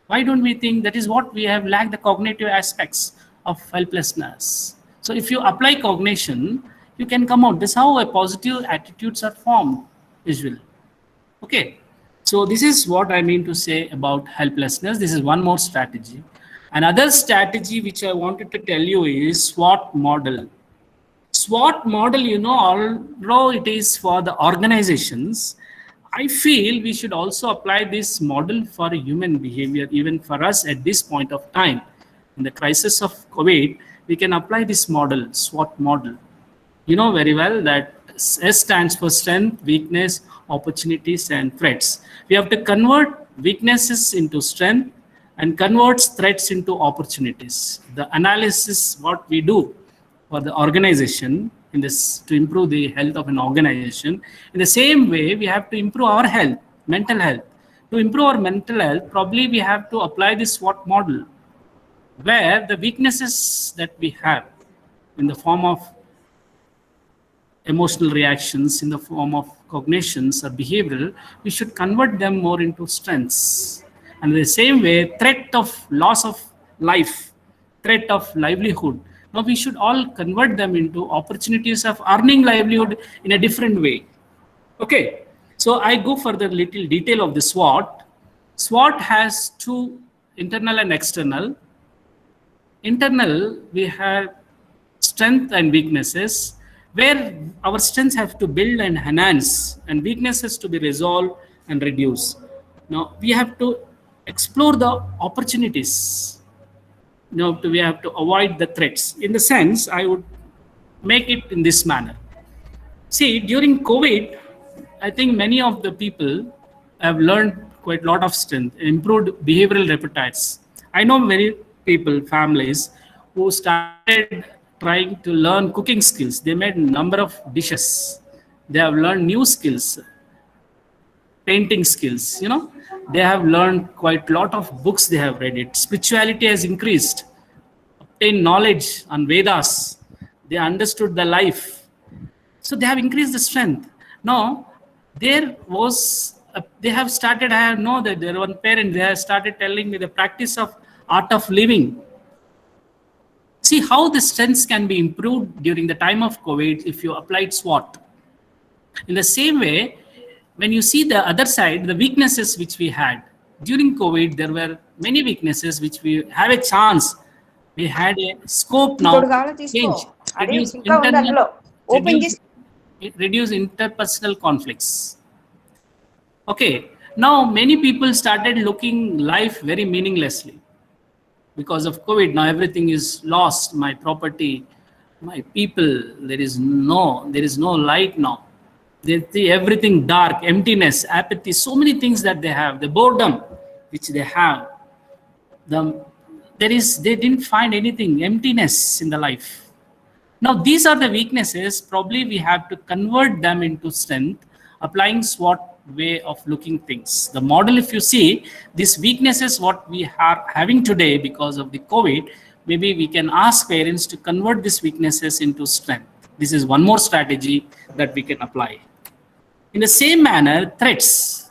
Why don't we think that is what we have lacked the cognitive aspects of helplessness? So if you apply cognition, you can come out. This is how a positive attitudes are formed usually. Okay. So this is what I mean to say about helplessness. This is one more strategy. Another strategy which I wanted to tell you is SWOT model. SWOT model, although it is for the organizations, I feel we should also apply this model for human behavior, even for us at this point of time. In the crisis of COVID, we can apply this model, SWOT model. You know very well that S stands for strength, weakness, opportunities, and threats. We have to convert weaknesses into strength and converts threats into opportunities. The analysis, what we do for the organization in this to improve the health of an organization. In the same way, we have to improve our health, mental health. To improve our mental health, probably we have to apply this SWOT model, where the weaknesses that we have in the form of emotional reactions, in the form of cognitions or behavioral, we should convert them more into strengths. And in the same way, threat of loss of life, threat of livelihood, now we should all convert them into opportunities of earning livelihood in a different way. Okay, so I go for the little detail of the SWOT. SWOT has two, internal and external. Internal, we have strength and weaknesses, where our strengths have to build and enhance and weaknesses to be resolved and reduced. Now we have to explore the opportunities. We have to avoid the threats. In the sense, I would make it in this manner. See, during COVID, I think many of the people have learned quite a lot of strength, improved behavioral repertoires. I know many people, families, who started trying to learn cooking skills. They made a number of dishes. They have learned new skills, painting skills, They have learned quite a lot of books they have read it. Spirituality has increased, obtained knowledge on Vedas. They understood the life. So they have increased the strength. Now, they have started, I know that there one parent, they have started telling me the practice of art of living. See how the strengths can be improved during the time of COVID if you applied SWOT. In the same way, when you see the other side, the weaknesses which we had during COVID, there were many weaknesses which we have a chance. We had a scope now change, reduce interpersonal conflicts. Okay, now many people started looking life very meaninglessly. because of COVID. Now everything is lost. My property, my people. There is no light now. They see everything dark, emptiness, apathy. So many things that they have. The boredom, which they have. They didn't find anything. Emptiness in the life. Now these are the weaknesses. Probably we have to convert them into strength, applying SWOT way of looking things. The model, if you see, these weaknesses what we are having today because of the COVID, maybe we can ask parents to convert these weaknesses into strength. This is one more strategy that we can apply. In the same manner, threats.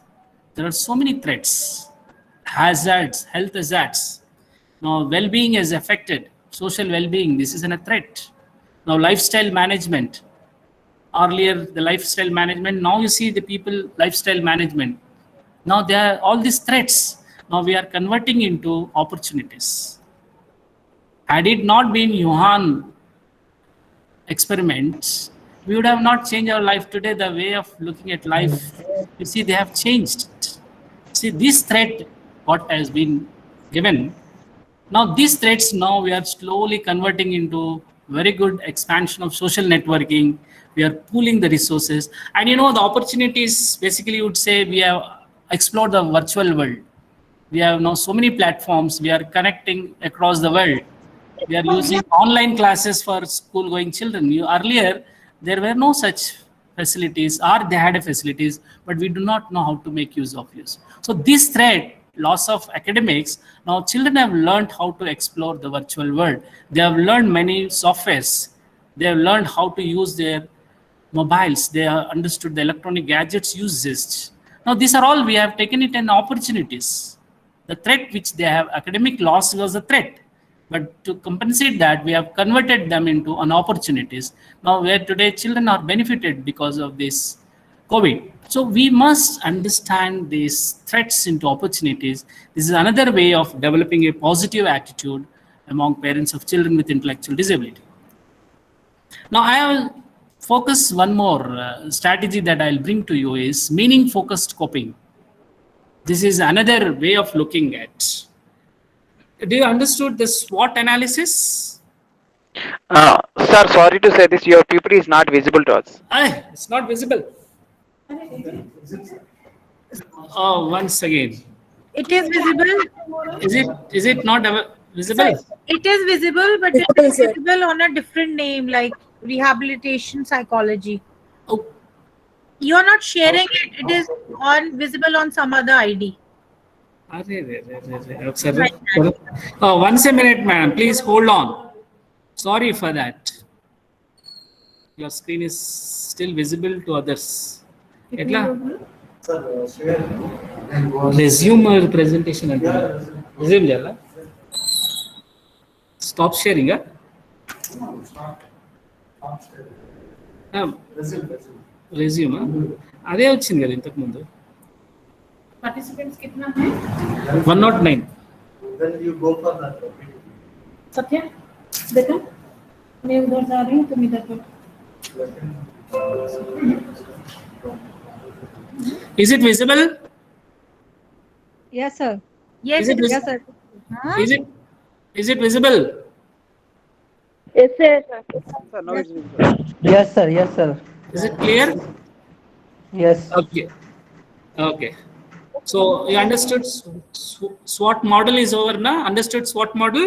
There are so many threats, hazards, health hazards. Now well-being is affected, social well-being, this is a threat. Now lifestyle management. Earlier the lifestyle management, now you see the people lifestyle management. Now there are all these threats. Now we are converting into opportunities. Had it not been Wuhan experiments, we would have not changed our life today. The way of looking at life, you see, they have changed. See, this threat, what has been given. Now these threats, now we are slowly converting into very good expansion of social networking. We are pooling the resources. And the opportunities, basically you would say we have explored the virtual world. We have now so many platforms. We are connecting across the world. We are using online classes for school going children. Earlier, there were no such facilities, or they had facilities, but we do not know how to make use of use. So this threat, loss of academics, now children have learned how to explore the virtual world. They have learned many softwares. They have learned how to use their mobiles. They have understood the electronic gadgets usage. Now these are all, we have taken it as opportunities. The threat which they have, academic loss was a threat. But to compensate that, we have converted them into an opportunities. Now where today children are benefited because of this COVID. So we must understand these threats into opportunities. This is another way of developing a positive attitude among parents of children with intellectual disability. Now I will focus one more strategy that I'll bring to you is meaning-focused coping. This is another way of looking at. Do you understood the SWOT analysis? Sir, sorry to say this, your PPT is not visible to us. It's not visible. Oh, once again. It is visible. Is it not visible? It is visible, but it is visible on a different name, like rehabilitation psychology. Oh. You are not sharing it. It is visible on some other ID. Oh, once a minute, ma'am. Please hold on. Sorry for that. Your screen is still visible to others. Resume presentation. Resume. Stop sharing. Resume. అదే వచ్చింది కదా ఇంతకు ముందు. Participants कितना है? 109. Then you go for that. Satya, बेटा, मैं उधर जा रही हूँ, तुम इधर करो. Is it visible? Yes, sir. Yes, Is it yes, visible? sir. Is it visible? Yes, sir. Yes, sir. Yes, sir. Is it clear? Yes. Okay. So you understood SWOT model is over now? Understood SWOT model?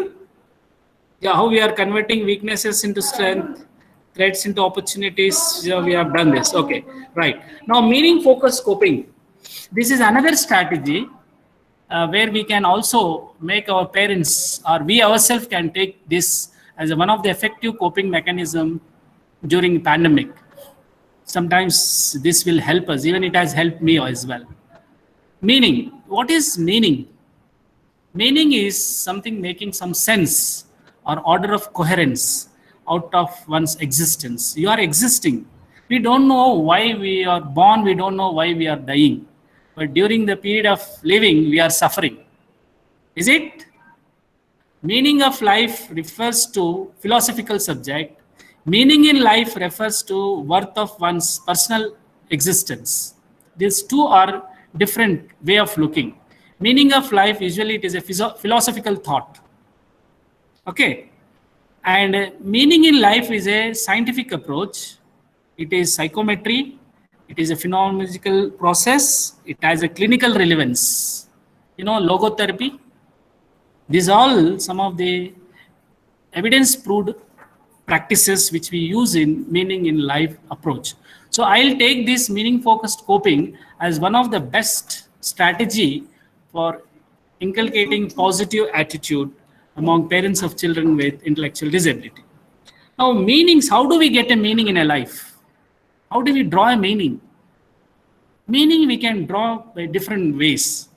Yeah, how we are converting weaknesses into strength, threats into opportunities. Yeah, we have done this. Okay, right. Now meaning focused coping. This is another strategy where we can also make our parents or we ourselves can take this as one of the effective coping mechanism during pandemic. Sometimes this will help us. Even it has helped me as well. Meaning. What is meaning? Meaning is something making some sense or order of coherence out of one's existence. You are existing. We don't know why we are born. We don't know why we are dying. But during the period of living, we are suffering. Is it? Meaning of life refers to philosophical subject. Meaning in life refers to worth of one's personal existence. These two are different way of looking. Meaning of life, usually it is a philosophical thought. Okay. And meaning in life is a scientific approach. It is psychometry. It is a phenomenological process. It has a clinical relevance. Logotherapy. These all some of the evidence-proved practices which we use in meaning in life approach. So I'll take this meaning-focused coping as one of the best strategy for inculcating positive attitude among parents of children with intellectual disability. Now, meanings, how do we get a meaning in a life? How do we draw a meaning? Meaning we can draw by different ways.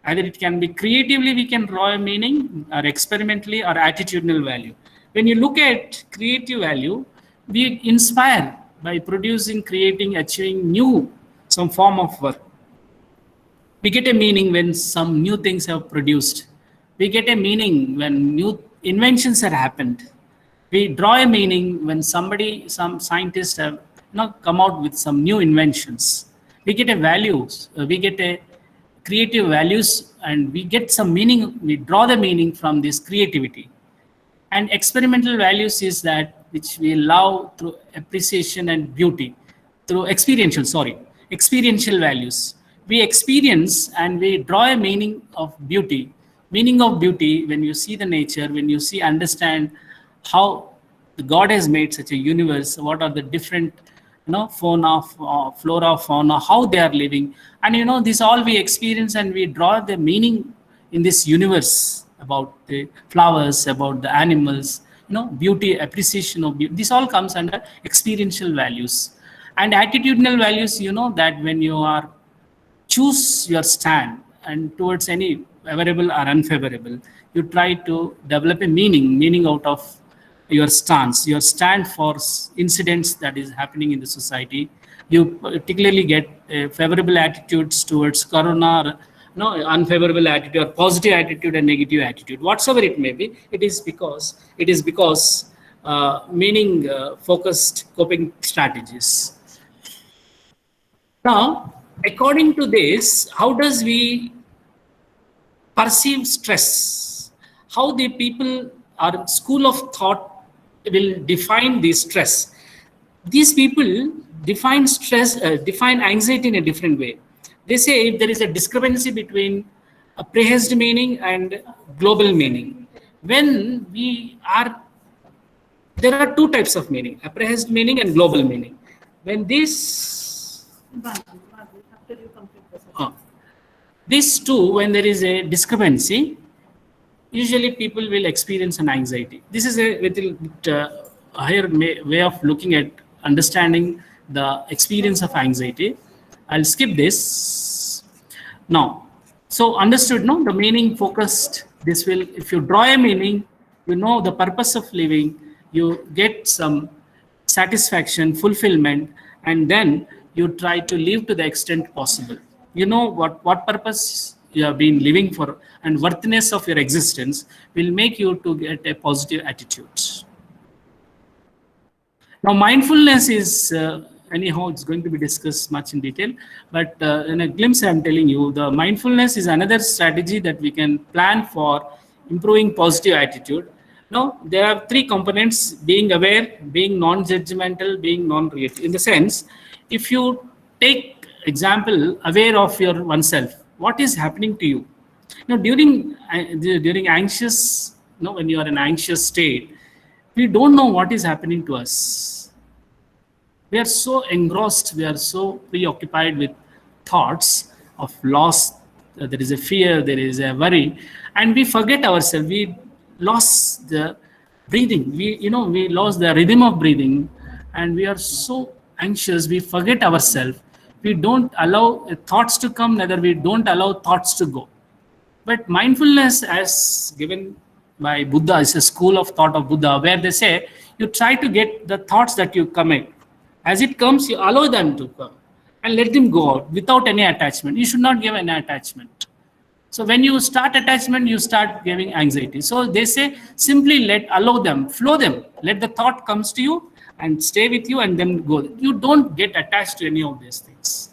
Either it can be creatively, we can draw a meaning, or experimentally, or attitudinal value. When you look at creative value, we inspire by producing, creating, achieving some form of work. We get a meaning when some new things have produced. We get a meaning when new inventions have happened. We draw a meaning when some scientists have come out with some new inventions. We get a values, we get a creative values, and we get some meaning. We draw the meaning from this creativity. And experimental values is that which we love through appreciation and beauty, through experiential values. We experience and we draw a meaning of beauty. Meaning of beauty when you see the nature, when you understand how God has made such a universe, what are the different fauna, flora, fauna, how they are living. And this all we experience and we draw the meaning in this universe about the flowers, about the animals, beauty, appreciation of beauty. This all comes under experiential values. And attitudinal values, that when you are choose your stand and towards any favorable or unfavorable, you try to develop a meaning out of your stance. Your stand for incidents that is happening in the society. You particularly get favorable attitudes towards corona, unfavorable attitude, or positive attitude and negative attitude, whatsoever it may be. It is because meaning focused coping strategies. Now, according to this, how does we perceive stress? How the people or school of thought will define this stress? These people define stress, define anxiety in a different way. They say if there is a discrepancy between apprehended meaning and global meaning. When there are two types of meaning, apprehended meaning and global meaning. When these two, when there is a discrepancy, usually people will experience an anxiety. This is a little bit higher way of looking at understanding the experience of anxiety. I'll skip this now. So understood, no? The meaning focused, this will, if you draw a meaning, the purpose of living, you get some satisfaction, fulfillment, and then you try to live to the extent possible. What purpose you have been living for, and worthiness of your existence will make you to get a positive attitude. Now, mindfulness is, anyhow, it's going to be discussed much in detail, but in a glimpse, I'm telling you, the mindfulness is another strategy that we can plan for improving positive attitude. Now, there are three components: being aware, being non-judgmental, being non-reactive. In the sense, if you take example, aware of your oneself, what is happening to you? During anxious, when you are in anxious state, we don't know what is happening to us. We are so engrossed, we are so preoccupied with thoughts of loss. There is a fear, there is a worry, and we forget ourselves. We lost the breathing. We lost the rhythm of breathing, and we are so anxious. We forget ourselves. We don't allow thoughts to come, neither we don't allow thoughts to go. But mindfulness, as given by Buddha, is a school of thought of Buddha, where they say you try to get the thoughts that you commit. As it comes, you allow them to come and let them go out without any attachment. You should not give any attachment. So when you start attachment, you start giving anxiety. So they say simply allow them, flow them. Let the thought comes to you and stay with you and then go. You don't get attached to any of these things.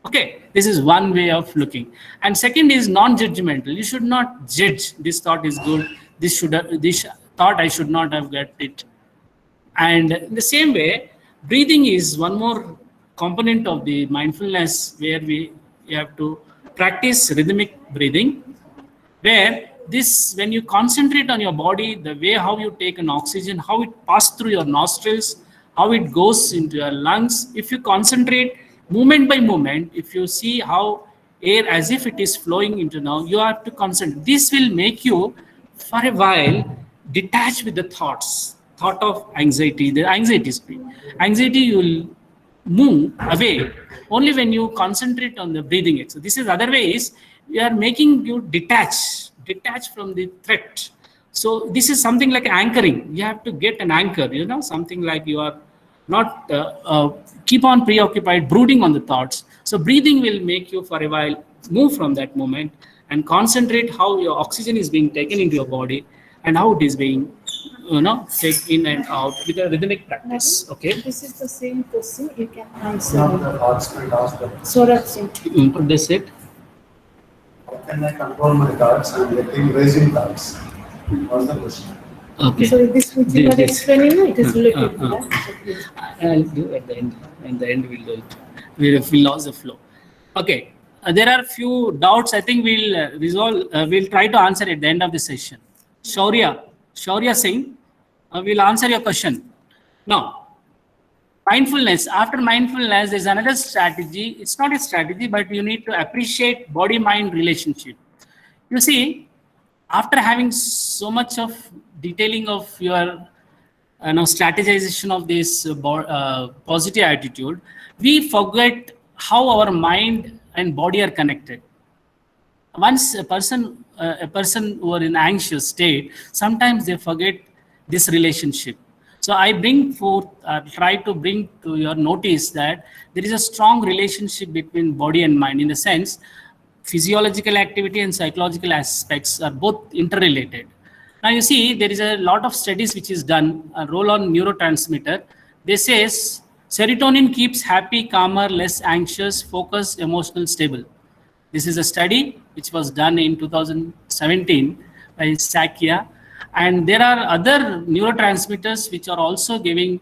Okay, this is one way of looking. And second is non-judgmental. You should not judge. This thought is good. this thought I should not have got it. And in the same way, breathing is one more component of the mindfulness, where we have to practice rhythmic breathing, where when you concentrate on your body, the way how you take an oxygen, how it passes through your nostrils, how it goes into your lungs. If you concentrate moment by moment, if you see how air as if it is flowing into now, you have to concentrate. This will make you for a while detach with the thought of anxiety. The anxiety is free. Anxiety you will move away only when you concentrate on the breathing exercise. This is other ways we are making you detach from the threat. So this is something like anchoring. You have to get an anchor, something like you are not keep on preoccupied, brooding on the thoughts. So breathing will make you for a while move from that moment and concentrate how your oxygen is being taken into your body and how it is being take in and out with a rhythmic practice. Okay. This is the same question you can answer. Now the participant asked them, Saurabh Singh. What they said? how can I control my thoughts and getting raising thoughts? What's the question? Okay. So this which you are This- explaining, it is related to uh. that. I'll do at the end. In the end, we'll do it. We'll lose the flow. Okay. There are few doubts. I think we'll resolve. We'll try to answer at the end of the session. Shaurya Singh, will answer your question. Now, mindfulness. After mindfulness, there's another strategy. It's not a strategy, but you need to appreciate body-mind relationship. You see, after having so much of detailing of your strategization of this positive attitude, we forget how our mind and body are connected. Once a person who are in anxious state, sometimes they forget this relationship. So I try to bring to your notice that there is a strong relationship between body and mind, in the sense physiological activity and psychological aspects are both interrelated. Now you see, there is a lot of studies which is done, a role on neurotransmitter. They says serotonin keeps happy, calmer, less anxious, focused, emotional, stable. This is a study which was done in 2017 by Sakia. And there are other neurotransmitters which are also giving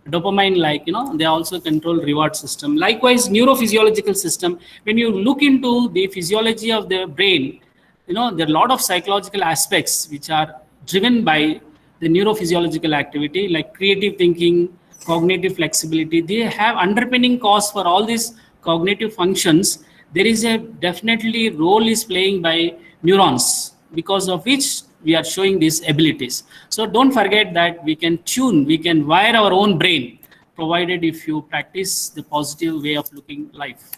dopamine, they also control reward system. Likewise, neurophysiological system, when you look into the physiology of the brain, there are a lot of psychological aspects which are driven by the neurophysiological activity, like creative thinking, cognitive flexibility. They have underpinning cause for all these cognitive functions. There is a definitely role is playing by neurons, because of which we are showing these abilities. So don't forget that we can wire our own brain, provided if you practice the positive way of looking life.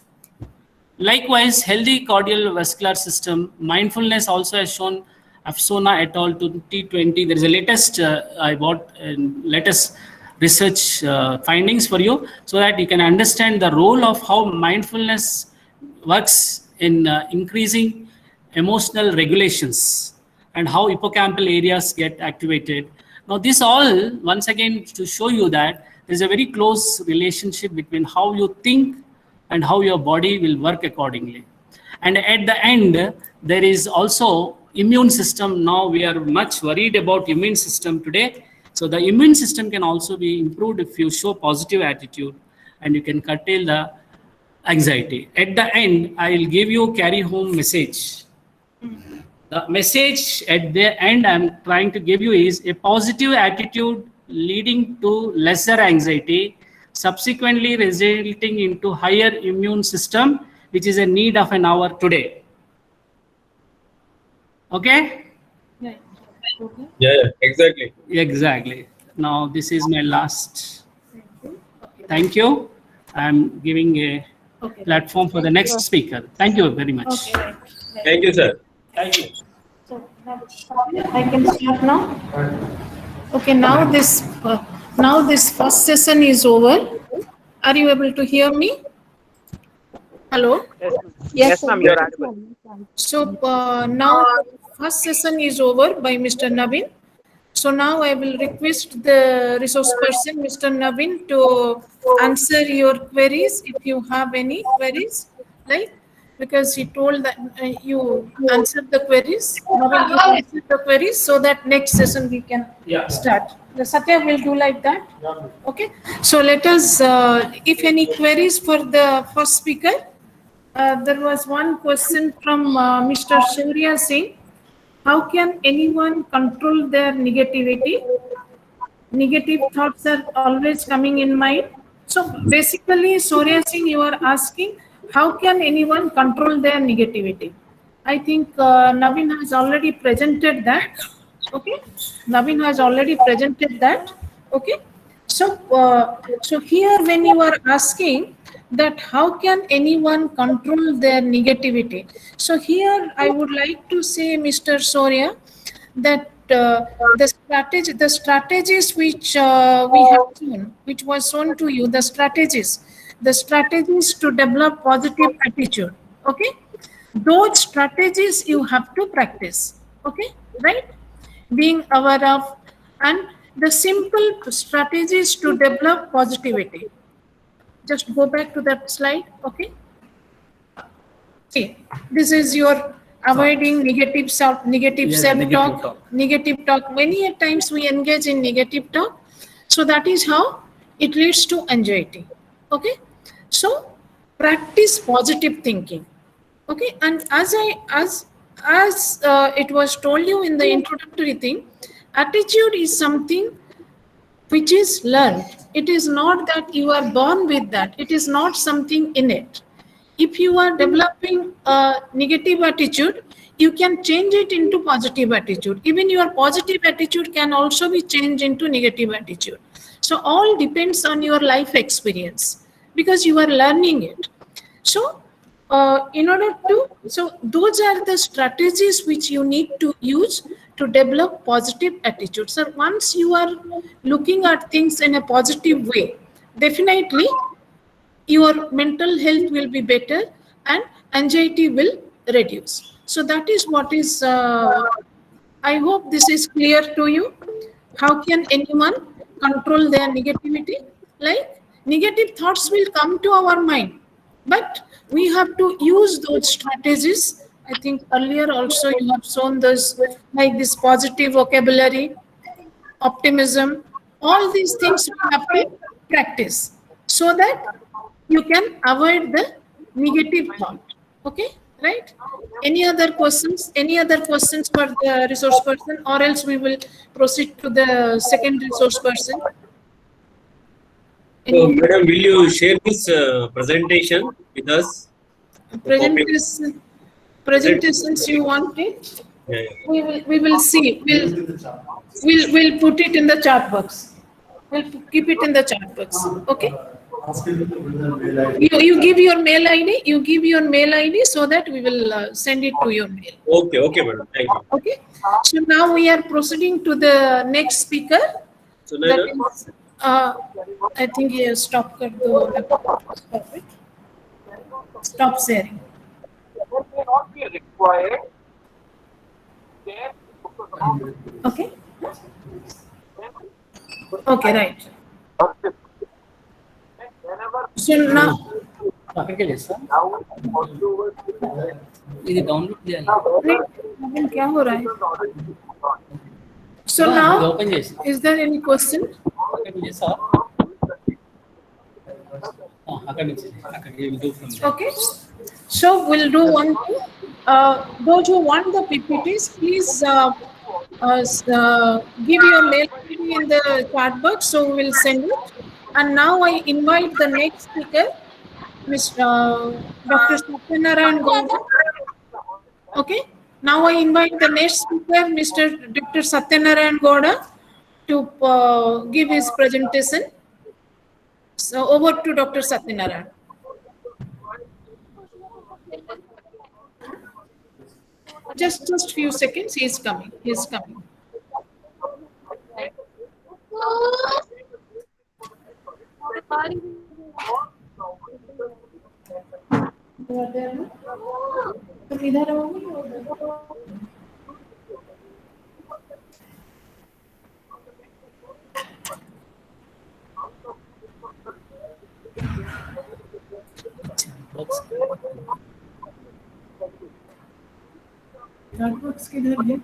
Likewise, healthy cardiovascular system, mindfulness also has shown, Afsona et al. 2020. There is a latest, I bought latest research findings for you, so that you can understand the role of how mindfulness works in increasing emotional regulations and how hippocampal areas get activated. Now this all, once again, to show you that there's a very close relationship between how you think and how your body will work accordingly. And at the end, there is also immune system. Now we are much worried about immune system today. So the immune system can also be improved if you show positive attitude, and you can curtail the anxiety. At the end, I will give you carry home message. The message at the end I'm trying to give you is a positive attitude leading to lesser anxiety, subsequently resulting into higher immune system, which is a need of an hour today. Okay? Yeah, exactly. Exactly. Now this is my last. Thank you. I'm giving a platform for the next speaker. Thank you very much. Okay, right. Thank you, sir. Thank you. So now I can start now. Okay, now this first session is over. Are you able to hear me? Hello. Yes, ma'am, you're audible. So now first session is over by Mr. Naveen. So now I will request the resource person, Mr. Naveen, to answer your queries if you have any queries. Like because he told that you answered the queries. Nobel, you answered the queries so that next session we can start. The Satya will do like that. Okay. So let us, if any queries for the first speaker, there was one question from Mr. Shaurya Singh. How can anyone control their negativity? Negative thoughts are always coming in mind. So basically, Surya Singh, you are asking, how can anyone control their negativity? I think Naveen has already presented that. Okay, Naveen has already presented that. Okay, so here when you are asking that how can anyone control their negativity? So here I would like to say, Mr. Surya, that the strategies which we have shown, which was shown to you, the strategies to develop positive attitude. Okay, those strategies you have to practice. Okay, right? Being aware of, and the simple strategies to develop positivity. Just go back to that slide. Okay. See, this is your avoiding negative self, negative Yes, self-talk, negative talk. Many a times we engage in negative talk. So that is how it leads to anxiety. Okay. So practice positive thinking. Okay. And as it was told you in the introductory thing, attitude is something which is learned. It is not that you are born with that. It is not something innate. If you are developing a negative attitude, you can change it into positive attitude. Even your positive attitude can also be changed into negative attitude. So all depends on your life experience because you are learning it. So so those are the strategies which you need to use to develop positive attitude. So once you are looking at things in a positive way, definitely your mental health will be better and anxiety will reduce. So that is what is, I hope this is clear to you. How can anyone control their negativity? Like negative thoughts will come to our mind, but we have to use those strategies. I think earlier also you have shown this, like this positive vocabulary, optimism, all these things we have to practice so that you can avoid the negative thought. Okay, right? Any other questions? Any other questions for the resource person, or else we will proceed to the second resource person? So, madam, will you share this presentation with us? Presentations you want it? Yeah, yeah. We will see. We'll put it in the chat box. We'll keep it in the chat box. Okay. You give your mail ID. You give your mail ID so that we will send it to your mail. Okay, okay, madam. Thank you. Okay. So now we are proceeding to the next speaker. So, That is, I think he has stopped. Stop it. Stop sharing. Okay. Okay, right. So now, అక్కడికే చేస్తా ఇది download చేయాలి Naveen, क्या हो रहा है? So now, open చేసి is there any question? అక్కడికి చేస్తా అక్కడి నుంచి అక్కడికి Okay. So we'll do one thing. Those who want the PPTs, please give your mail ID in the chat box, so we will send it. And now I invite the next speaker, Mr. Dr. Satyanarayan Gowda. Okay. Now I invite the next speaker, Mr. Dr. Satyanarayan Gowda, to give his presentation. So over to Dr. Satyanarayan. Just few seconds. He is coming. He is coming. You are there, no? तुम इधर आओगे या उधर? Networks किधर है?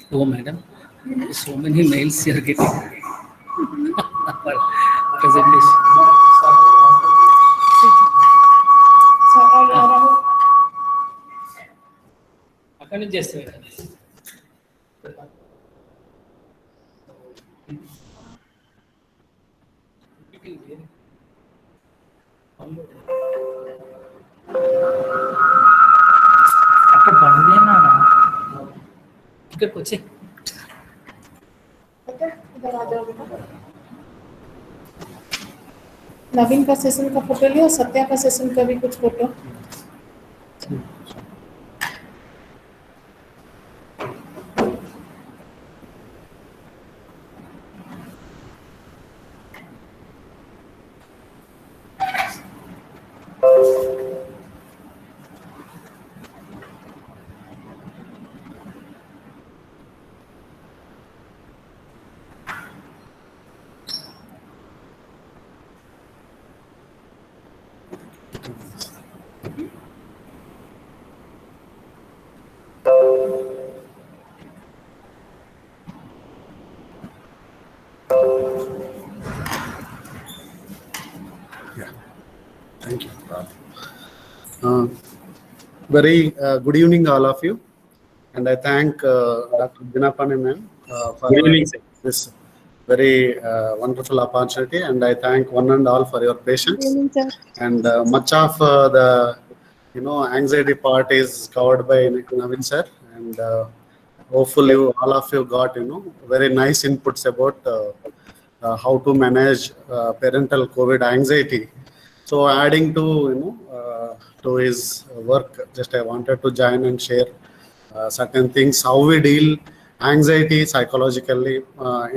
Oh, madam, so many mails you are getting. Presentation. అక్కడి నుంచి చేస్తే అక్కడ బండి ఇక్కడికి వచ్చే नवीन का सेशन का फोटो लियो, सत्या का सेशन का भी कुछ photo. Thank you. Very good evening, all of you, and I thank Dr. Dinapani ma'am for Good evening, sir. this very wonderful opportunity, and I thank one and all for your patience. And much of the anxiety part is covered by Navin sir, and hopefully all of you got very nice inputs about how to manage parental COVID anxiety. So adding to to his work, just I wanted to join and share certain things, how we deal anxiety psychologically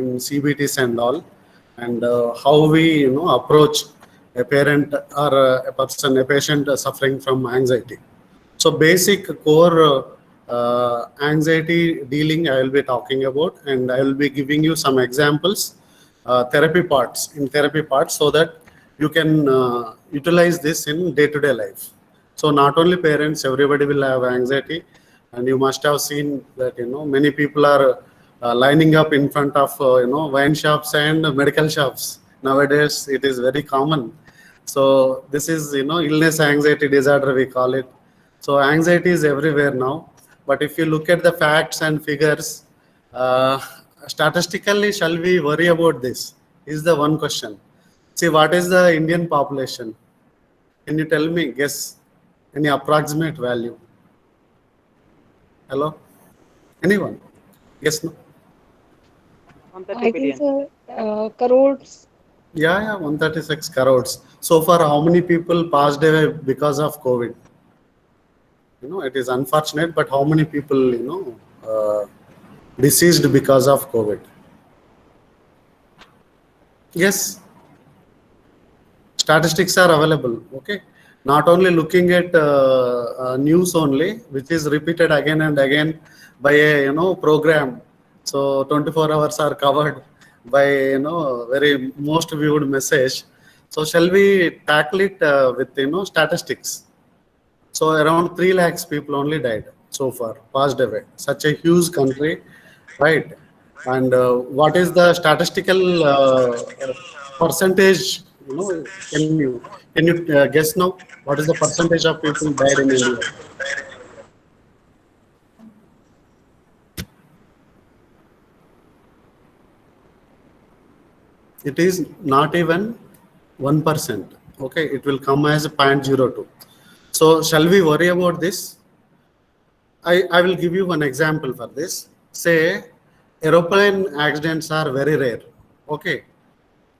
in CBTs and all, and how we approach a parent or a patient suffering from anxiety. So basic core anxiety dealing I will be talking about, and I will be giving you some examples, therapy parts, so that you can utilize this in day-to-day life. So not only parents, everybody will have anxiety, and you must have seen that many people are lining up in front of wine shops and medical shops. Nowadays it is very common. So this is illness anxiety disorder we call it. So anxiety is everywhere now. But if you look at the facts and figures, statistically, shall we worry about this? Is the one question. See, what is the Indian population? Can you tell me, guess, any approximate value? Hello? Anyone? Yes, no? I think, sir, crores. Yeah, 136 crores. So far, how many people passed away because of COVID? It is unfortunate, but how many people, deceased because of COVID? Yes. Statistics are available, okay? Not only looking at news only, which is repeated again and again by a, program. So 24 hours are covered by, very most viewed message. So shall we tackle it with, statistics? So around 3 lakhs people only died so far, passed away. Such a huge country, right? And what is the statistical percentage? Can you guess now? What is the percentage of people died in India? It is not even 1%. Okay, it will come as 0.02. So shall we worry about this? I will give you one example for this. Say aeroplane accidents are very rare. Okay,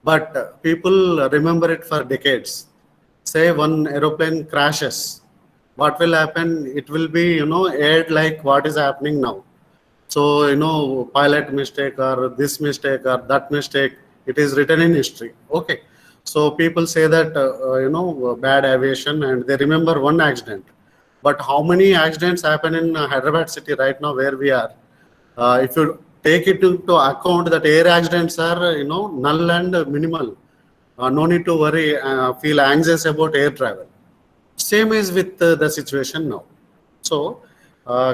but people remember it for decades. Say one aeroplane crashes, what will happen? It will be aired like what is happening now. So pilot mistake or this mistake or that mistake, it is written in history. Okay, So people say that, bad aviation, and they remember one accident. But how many accidents happen in Hyderabad city right now where we are? If you take it into account that air accidents are, null and minimal. No need to worry, feel anxious about air travel. Same is with the situation now. So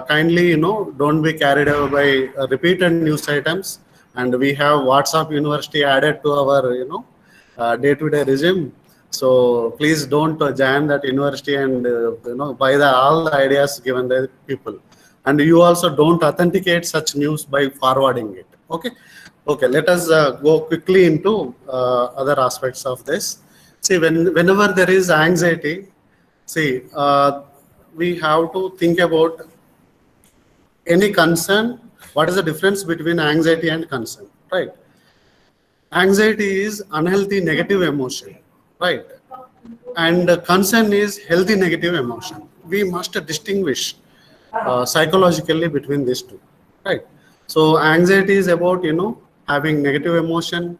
kindly, don't be carried away by repeated news items. And we have WhatsApp University added to our, day-to-day regime. So please don't jam that university and, buy all the ideas given the people. And you also don't authenticate such news by forwarding it. Okay. Okay. Let us go quickly into other aspects of this. See, whenever there is anxiety, see, we have to think about any concern. What is the difference between anxiety and concern, right? Anxiety is unhealthy negative emotion, right? And concern is healthy negative emotion. We must distinguish psychologically between these two, right? So anxiety is about, having negative emotion.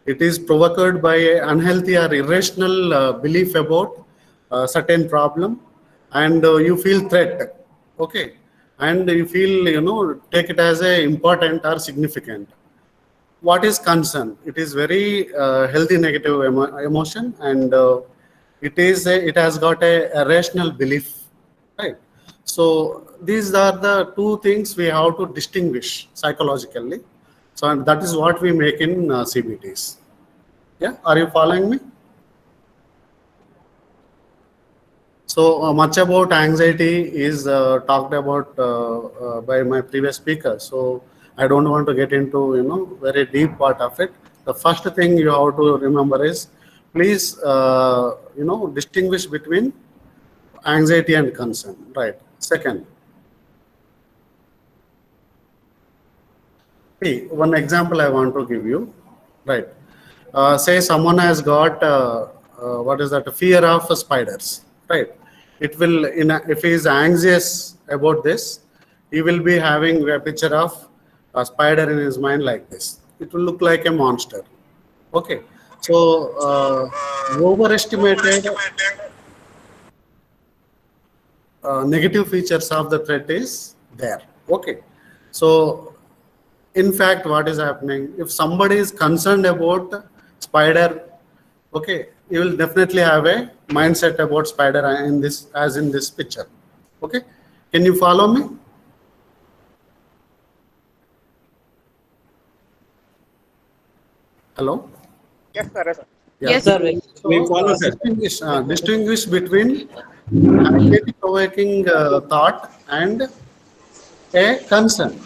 It is provoked by unhealthy or irrational belief about certain problem, and you feel threat, okay, and you feel, take it as a important or significant. What is concern? It is very healthy negative emotion, and it has got a rational belief, right? So these are the two things we have to distinguish psychologically. So and that is what we make in CBTs. Yeah, are you following me? So much about anxiety is talked about by my previous speaker. So I don't want to get into very deep part of it. The first thing you have to remember is, please distinguish between anxiety and concern, right? Second, see, one example I want to give you, right? Say someone has got what is that, fear of spiders, right? It will, if he is anxious about this, he will be having a picture of a spider in his mind like this. It will look like a monster. Okay. So overestimated negative features of the threat is there. Okay. So in fact, what is happening, if somebody is concerned about spider, okay, you will definitely have a mindset about spider in this, as in this picture. Okay. Can you follow me? Hello? Yes, sir. Yeah. Yes, So, We follow, sir. distinguish between anxiety-provoking thought and a concern.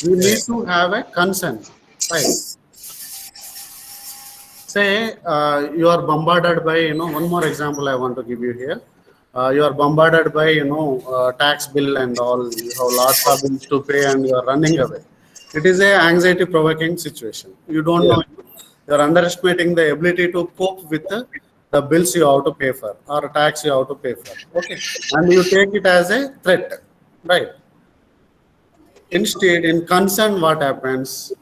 We need to have a concern, right? Say you are bombarded by, one more example I want to give you here. You are bombarded by, tax bill and all. You have lots of bills to pay and you are running away. It is a anxiety-provoking situation. You don't know. You are underestimating the ability to cope with the bills you have to pay for or tax you have to pay for. Okay, and you take it as a threat, right? Instead, in concern, what happens?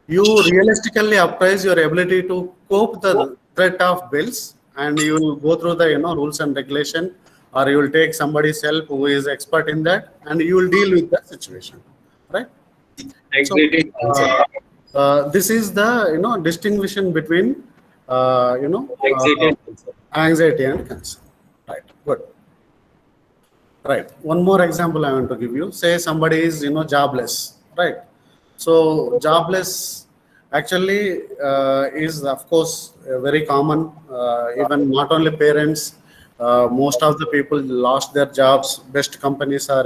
You realistically appraise your ability to cope the threat of bills, and you will go through the rules and regulation, or you will take somebody's help who is expert in that, and you will deal with the situation, right? Anxiety. This is the distinction between Anxiety and concern. anxiety and concern. Right. Good. Right. One more example I want to give you. Say somebody is jobless. Right. So jobless actually is of course very common. Even not only parents, most of the people lost their jobs. Best companies are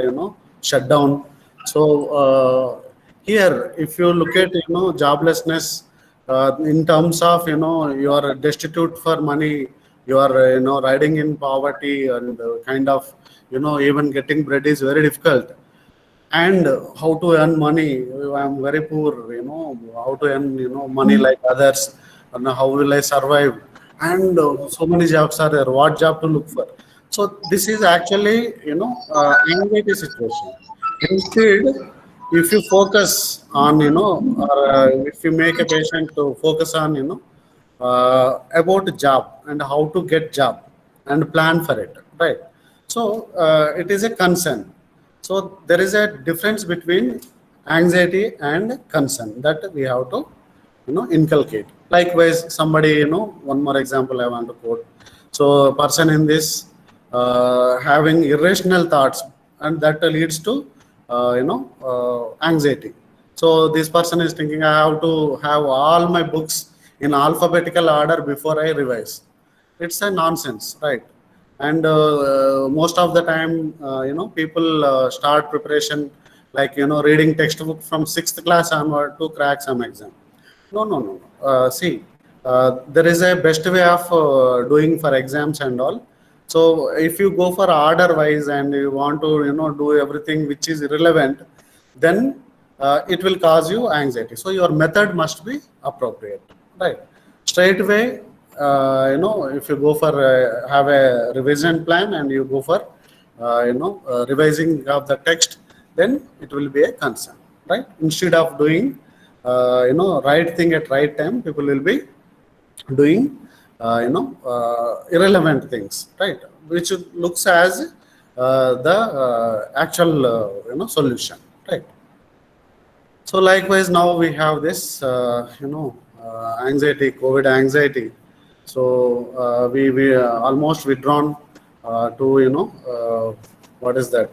shut down. So here, if you look at joblessness in terms of you are destitute for money, you are riding in poverty, and kind of even getting bread is very difficult. And how to earn money? I am very poor. How to earn money like others, and how will I survive? And so many jobs are there. What job to look for? So this is actually anxiety situation. Instead, if you focus on or if you make a patient to focus on about job and how to get job and plan for it, right? So it is a concern. So there is a difference between anxiety and concern that we have to, inculcate. Likewise, somebody, one more example I want to quote. So a person in this having irrational thoughts, and that leads to, anxiety. So this person is thinking, I have to have all my books in alphabetical order before I revise. It's a nonsense, right? And most of the time, people start preparation like, reading textbook from 6th class onward to crack some exam. No. See, there is a best way of doing for exams and all. So if you go for order wise and you want to, do everything which is irrelevant, then it will cause you anxiety. So your method must be appropriate, right? Straight away, if you go for have a revision plan and you go for, revising of the text, then it will be a concern, right? Instead of doing, right thing at right time, people will be doing, irrelevant things, right? Which looks as the actual, solution, right? So likewise, now we have this, anxiety, COVID anxiety. So we almost withdrawn to, what is that?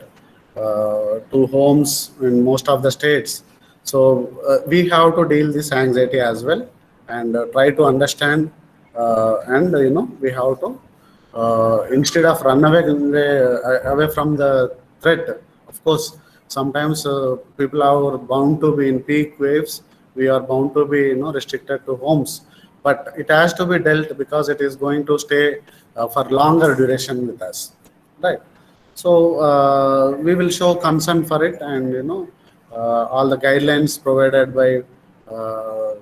To homes in most of the states. So we have to deal this anxiety as well and try to understand, and we have to instead of run away from the threat. Of course, sometimes people are bound to be in peak waves. We are bound to be restricted to homes, but it has to be dealt because it is going to stay for longer duration with us, right? So we will show concern for it, and all the guidelines provided by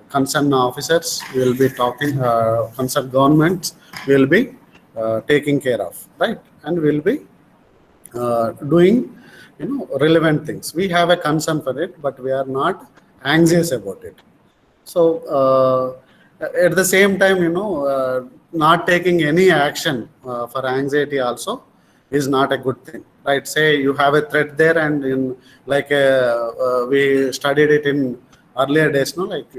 concerned officers we will be talking, concerned governments will be taking care of, right? And we will be doing relevant things. We have a concern for it, but we are not anxious about it. So at the same time, not taking any action for anxiety also is not a good thing, right? Say you have a threat there, and in like we studied it in earlier days, like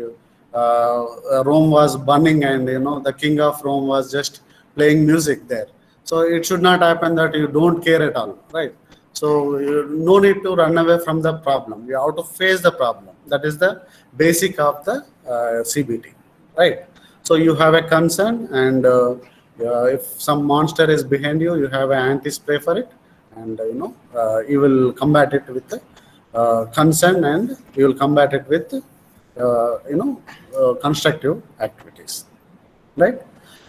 Rome was burning, and the king of Rome was just playing music there. So it should not happen that you don't care at all, right? So no need to run away from the problem. You have to face the problem. That is the basic of the CBT, right? So you have a concern, and if some monster is behind you, you have an anti-spray for it, and you will combat it with concern, and you will combat it with constructive activities, right?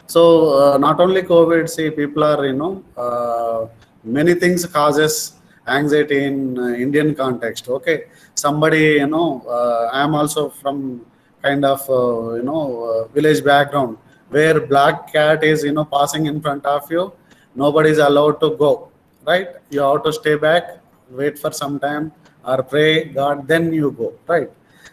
So not only COVID, see, people are many things causes anxiety in Indian context. Okay, somebody I am also from kind of village background, where black cat is passing in front of you, nobody is allowed to go, right? You have to stay back, wait for some time, or pray God, then you go, right?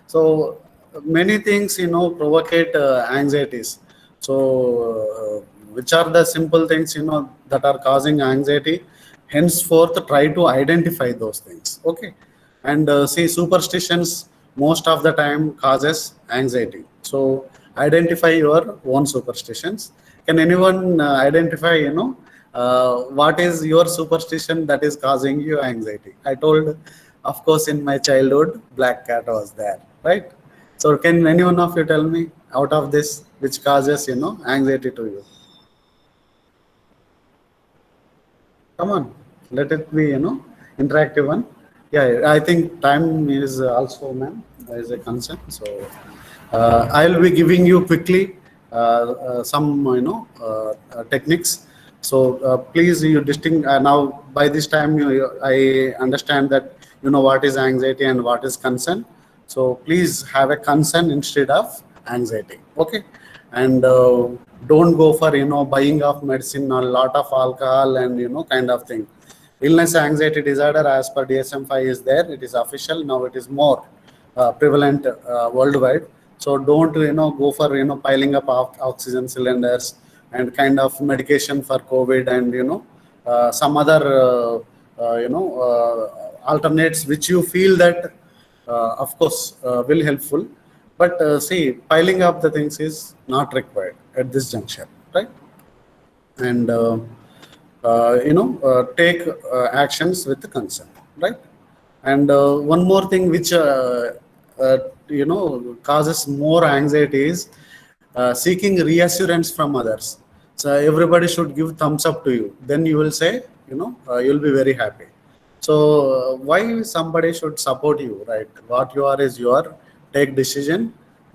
So many things provocate anxieties. So which are the simple things that are causing anxiety? Henceforth, try to identify those things, okay? And see, superstitions most of the time causes anxiety. So identify your own superstitions. Can anyone identify what is your superstition that is causing you anxiety? I told, of course, in my childhood, black cat was there, right? So can anyone of you tell me out of this which causes anxiety to you? Come on, let it be interactive one. Yeah, I think time is also, ma'am, is a concern. So I'll be giving you quickly some techniques. So please, you distinct now. By this time, I understand that what is anxiety and what is concern. So please have a concern instead of anxiety, okay? And don't go for buying of medicine or a lot of alcohol and kind of thing. Illness anxiety disorder as per DSM-5 is there. It is official now. It is more prevalent worldwide. So don't, go for, piling up oxygen cylinders and kind of medication for COVID and, some other, alternates which you feel that, of course, will helpful. But see, piling up the things is not required at this juncture, right? And, take actions with consent, right? And one more thing which, causes more anxiety is seeking reassurance from others. So everybody should give thumbs up to you. Then you will say, you'll be very happy. So why somebody should support you, right? What you are is you are. Take decision.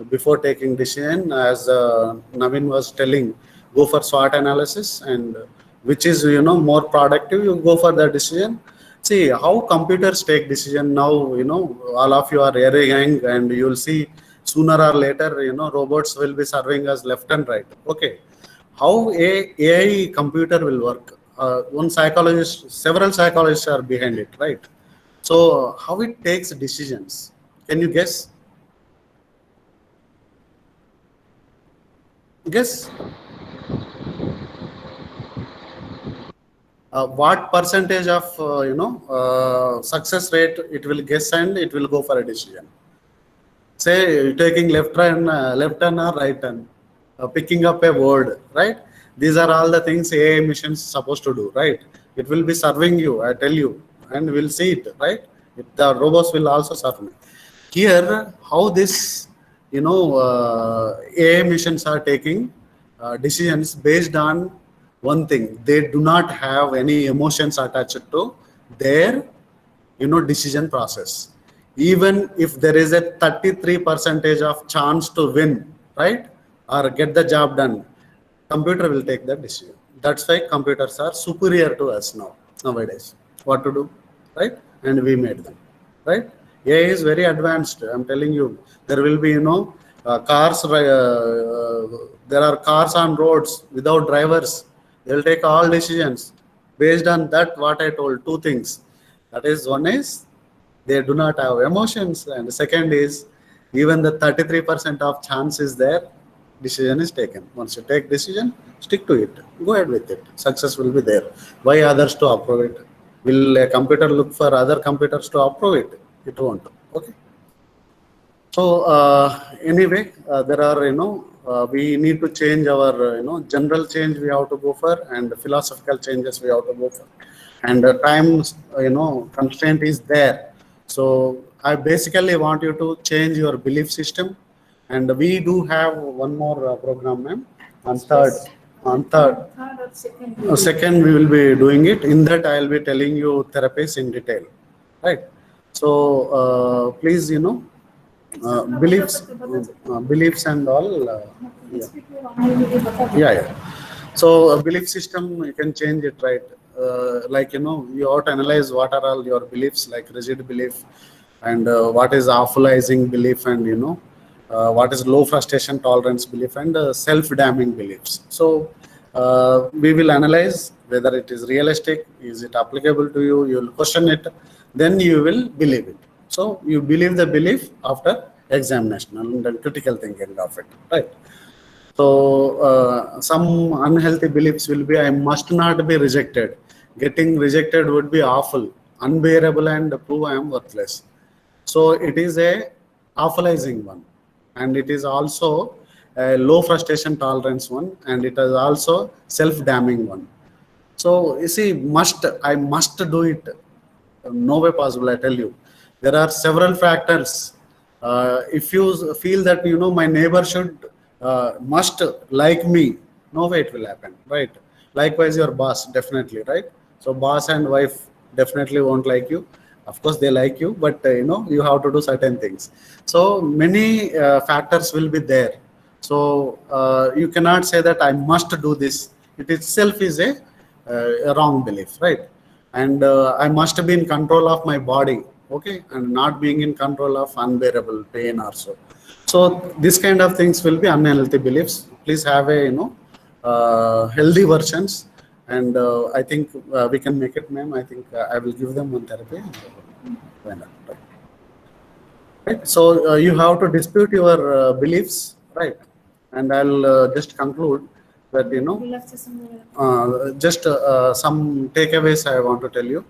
Before taking decision, as Navin was telling, go for SWOT analysis, and which is, more productive, you go for the decision. See how computers take decision now, all of you are very young, and you'll see sooner or later, robots will be serving us left and right. Okay. How AI computer will work? Several psychologists are behind it, right? So how it takes decisions? Can you guess? Guess. What percentage of success rate it will guess, and it will go for a decision. Say you're taking left turn or right turn, picking up a word, right? These are all the things AI missions supposed to do, right? It will be serving you, I tell you, and we'll see it, right? The robots will also serve me. Here, how this, AI missions are taking decisions based on one thing: they do not have any emotions attached to their, decision process. Even if there is a 33% of chance to win, right, or get the job done, computer will take that decision. That's why computers are superior to us nowadays. What to do, right? And we made them, right? AI is very advanced. I'm telling you, there will be, cars. There are cars on roads without drivers. They'll take all decisions based on that. What I told, two things. That is, one is they do not have emotions, and the second is even the 33% of chance is there. Decision is taken. Once you take decision, stick to it. Go ahead with it. Success will be there. Why others to approve it? Will a computer look for other computers to approve it? It won't. Okay. So anyway, there are, we need to change our, general change we have to go for, and philosophical changes we have to go for. And time, constraint is there. So I basically want you to change your belief system. And we do have one more program, ma'am, on third. Second, we will be doing it. In that, I will be telling you therapies in detail, right? So please, beliefs and all. Yeah. So belief system, you can change it, right? Like, you have to analyze what are all your beliefs, like rigid belief, and what is awfulizing belief, and what is low frustration tolerance belief, and self-damning beliefs. So we will analyze whether it is realistic, is it applicable to you, you will question it, then you will believe it. So you believe the belief after examination and critical thinking of it, right? So some unhealthy beliefs will be, I must not be rejected. Getting rejected would be awful, unbearable, and prove I am worthless. So it is a awfulizing one, and it is also a low frustration tolerance one, and it is also self-damning one. So you see, I must do it. No way possible, I tell you. There are several factors. If you feel that, my neighbor must like me, no way it will happen, right? Likewise, your boss, definitely, right? So boss and wife definitely won't like you. Of course, they like you, but you have to do certain things. So many factors will be there. So you cannot say that I must do this. It itself is a wrong belief, right? And I must be in control of my body, okay, and not being in control of unbearable pain or so. So this kind of things will be unhealthy beliefs. Please have a healthy versions. And I think we can make it, ma'am. I think I will give them one therapy. Right. Right? So you have to dispute your beliefs, right? And I'll just conclude that, you know, just some takeaways I want to tell you.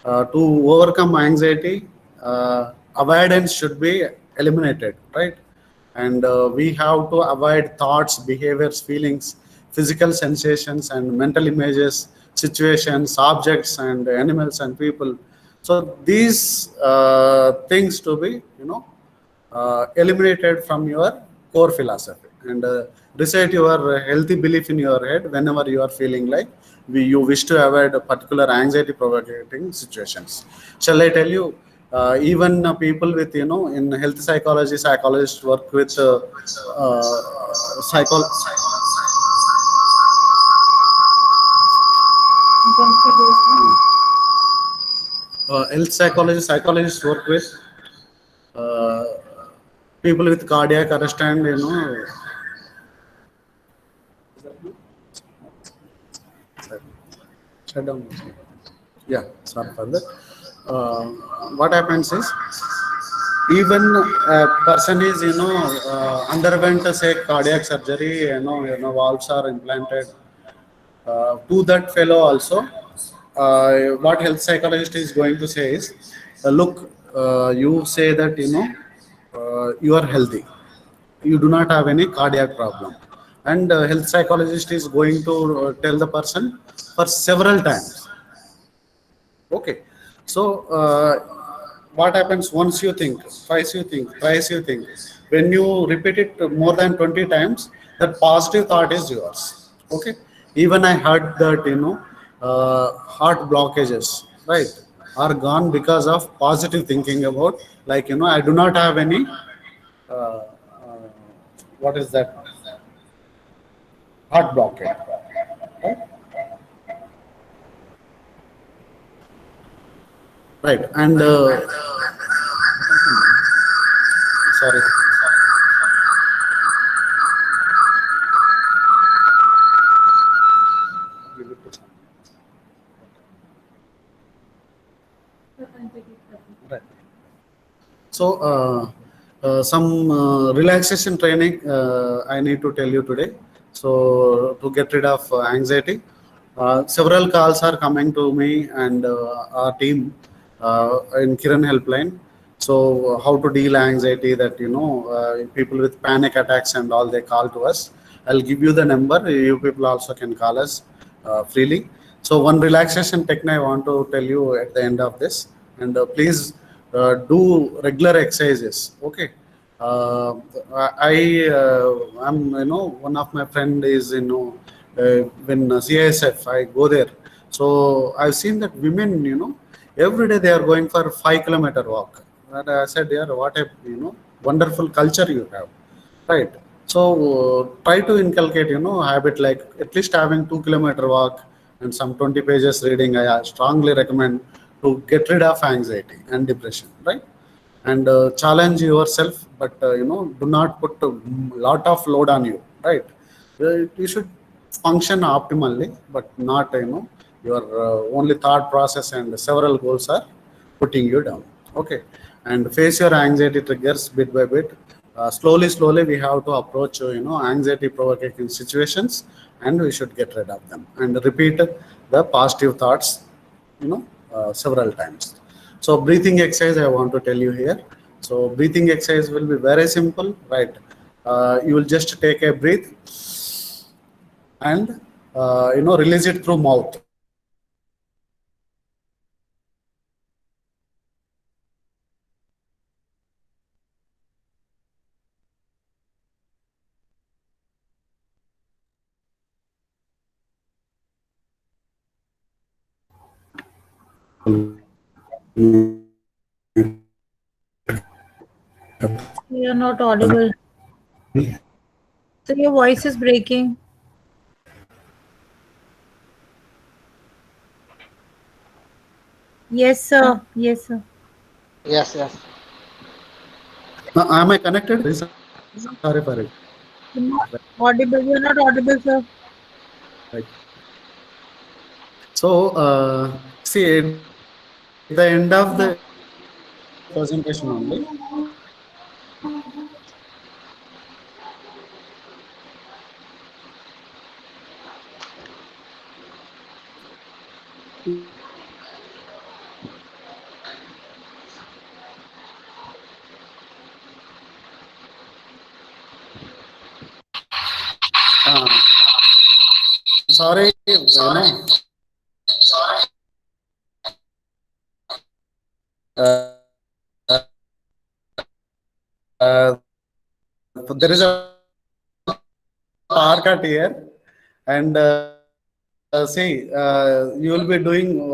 To overcome anxiety, avoidance should be eliminated, right? And we have to avoid thoughts, behaviors, feelings, physical sensations, and mental images, situations, objects, and animals and people. So these things to be, you know, eliminated from your core philosophy, and recite your healthy belief in your head whenever you are feeling like you wish to avoid a particular anxiety provoking situations. Shall I tell you, even people with, you know, in health psychology, psychologists work with psycho health psychology, psychologists work with uh, people with cardiac arrest, and, you know, shut down. Yeah, sorry for that. What happens is, even a person is, you know, underwent say cardiac surgery, valves are implanted, to that fellow also, what health psychologist is going to say is, look, you say that, you know, you are healthy, you do not have any cardiac problem, and health psychologist is going to tell the person for several times. Okay, so what happens once you think, twice you think, thrice you think, when you repeat it more than 20 times, that positive thought is yours. Okay, even I heard that, you know, heart blockages, right, are gone because of positive thinking about, like, you know, I do not have any uh, what is that, heart blockage, right? Right, and sorry. Right. So some relaxation training I need to tell you today. So to get rid of anxiety, several calls are coming to me and our team in Kiran Helpline. So how to deal anxiety, that, you know, people with panic attacks and all, they call to us. I'll give you the number. You people also can call us freely. So one relaxation technique I want to tell you at the end of this, and please do regular exercises. Okay. I'm, you know, one of my friend is, you know, when CISF, I go there. So I've seen that women, you know, every day they are going for 5-kilometer walk. And I said, yeah, what a, you know, wonderful culture you have, right? So try to inculcate, you know, habit like at least having 2-kilometer walk and some 20 pages reading. I strongly recommend to get rid of anxiety and depression, right? And challenge yourself, but you know, do not put a lot of load on you, right? You should function optimally, but not, you know, your only thought process and several goals are putting you down. Okay, and face your anxiety triggers bit by bit. Slowly we have to approach, you know, anxiety provoking situations, and we should get rid of them and repeat the positive thoughts, you know, several times. So breathing exercise I want to tell you here. So breathing exercise will be very simple, right? You will just take a breath and you know, release it through mouth. You're not audible. So your voice is breaking. Yes, sir. Yes, sir. Yes, yes. Am I connected? Sorry for it. You're not audible. You're not audible, sir. Right. So see, at the end of the presentation only, Sorry, you know, uh, uh, there is a park at here, and see, you will be doing.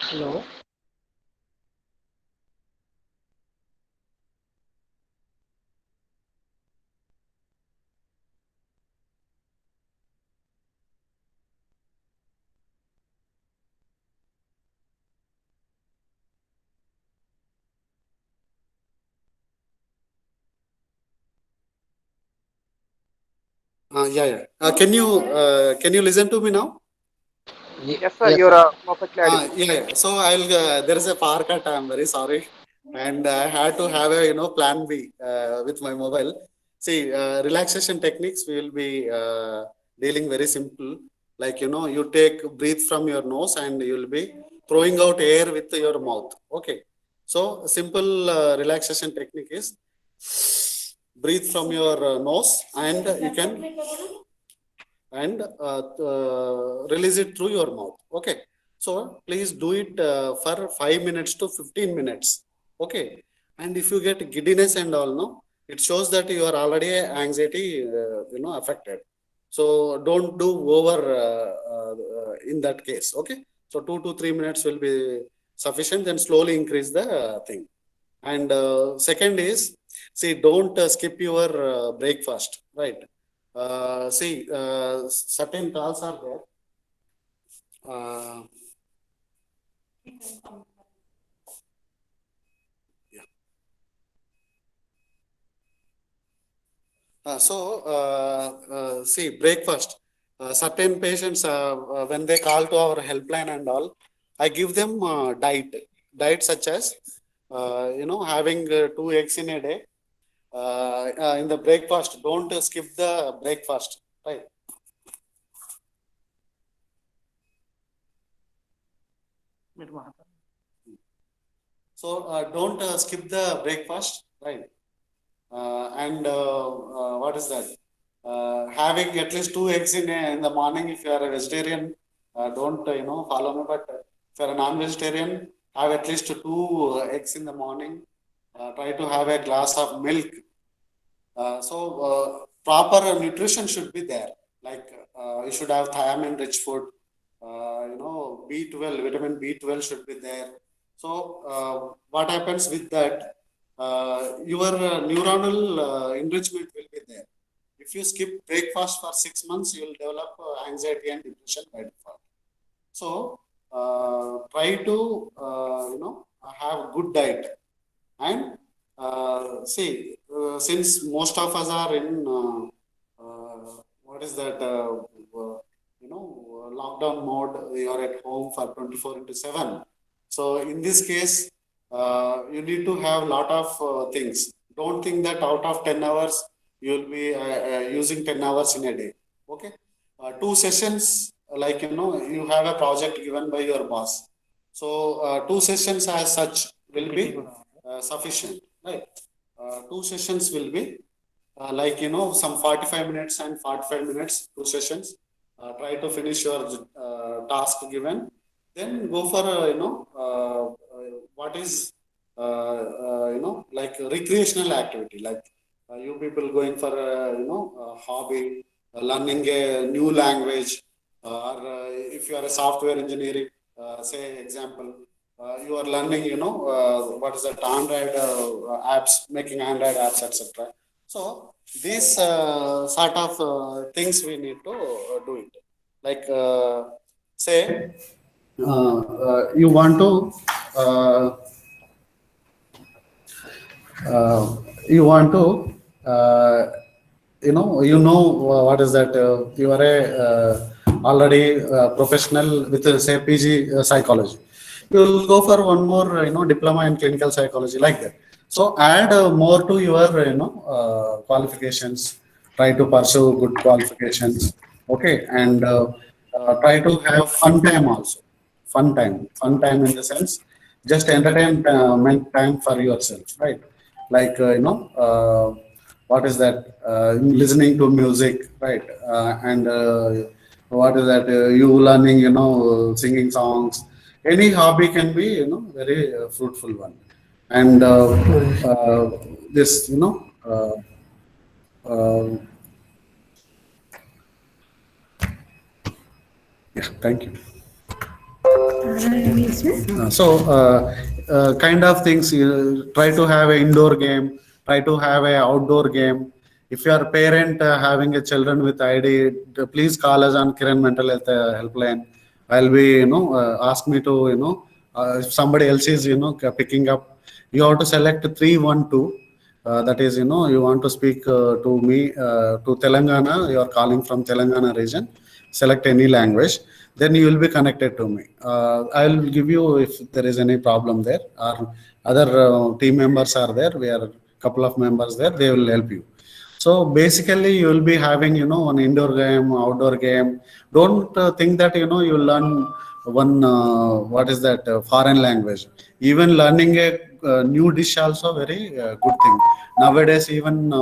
Hello. Yeah. Can you listen to me now? Yes, sir. Yes, You're sir. perfectly audible. Yeah. So there is a power cut. I'm very sorry, and I had to have a plan B with my mobile. See, relaxation techniques we will be dealing very simple. Like you take breathe from your nose and you will be throwing out air with your mouth. Okay. So simple relaxation technique is breathe from your nose and you can and release it through your mouth. Okay. So please do it for 5 minutes to 15 minutes. Okay. And if you get giddiness and all, no, it shows that you are already anxiety, affected. So don't do over in that case. Okay. So 2 to 3 minutes will be sufficient. Then slowly increase the thing. And second is, see, don't skip your breakfast, right? See, certain calls are there. Yeah. See, breakfast. Certain patients, when they call to our helpline and all, I give them diet such as, having 2 eggs in a day. In the breakfast, don't skip the breakfast, right? So don't skip the breakfast, right? And what is that? Having at least 2 eggs in the morning. If you are a vegetarian, don't follow me. But if you are a non-vegetarian, have at least 2 eggs in the morning. Try to have a glass of milk. Proper nutrition should be there. Like you should have thiamine-rich food. B12, vitamin B12 should be there. So what happens with that? Your neuronal enrichment will be there. If you skip breakfast for 6 months, you will develop anxiety and depression by default. So try to have good diet and see, since most of us are in what is that lockdown mode, you are at home for 24/7. So in this case, you need to have a lot of things. Don't think that out of 10 hours you will be using 10 hours in a day. Okay, 2 sessions, like you have a project given by your boss. So 2 sessions as such will be sufficient, right? 2 sessions will be like some 45 minutes and 45 minutes, 2 sessions. Try to finish your task given, then go for what is like recreational activity, like you people going for a hobby, learning a new language, or if you are a software engineering, say example, you are learning what is that Android apps, making Android apps, etc. So these sort of things we need to do it. Like say you want to you want to what is that you are a already professional with say PG psychology. You will go for one more diploma in clinical psychology, like that. So add more to your qualifications. Try to pursue good qualifications. Okay, and try to have fun time also. Fun time in the sense just entertainment time for yourself, right? Like what is that? Listening to music, right? And what is that? You learning, singing songs. Any hobby can be, very fruitful one. And this, yeah, thank you. Kind of things, you try to have an indoor game, try to have an outdoor game. If you are a parent having a children with ID, please call us on Kiran Mental Health Helpline. I'll be, ask me to, if somebody else is, picking up, you have to select 312. That is, you want to speak to me, to Telangana, you are calling from Telangana region, select any language, then you will be connected to me. I'll give you if there is any problem there, or other team members are there, we are a couple of members there, they will help you. So basically you will be having, an indoor game, outdoor game. Don't think that, you learn one, what is that, foreign language. Even learning a new dish also very good thing. Nowadays, even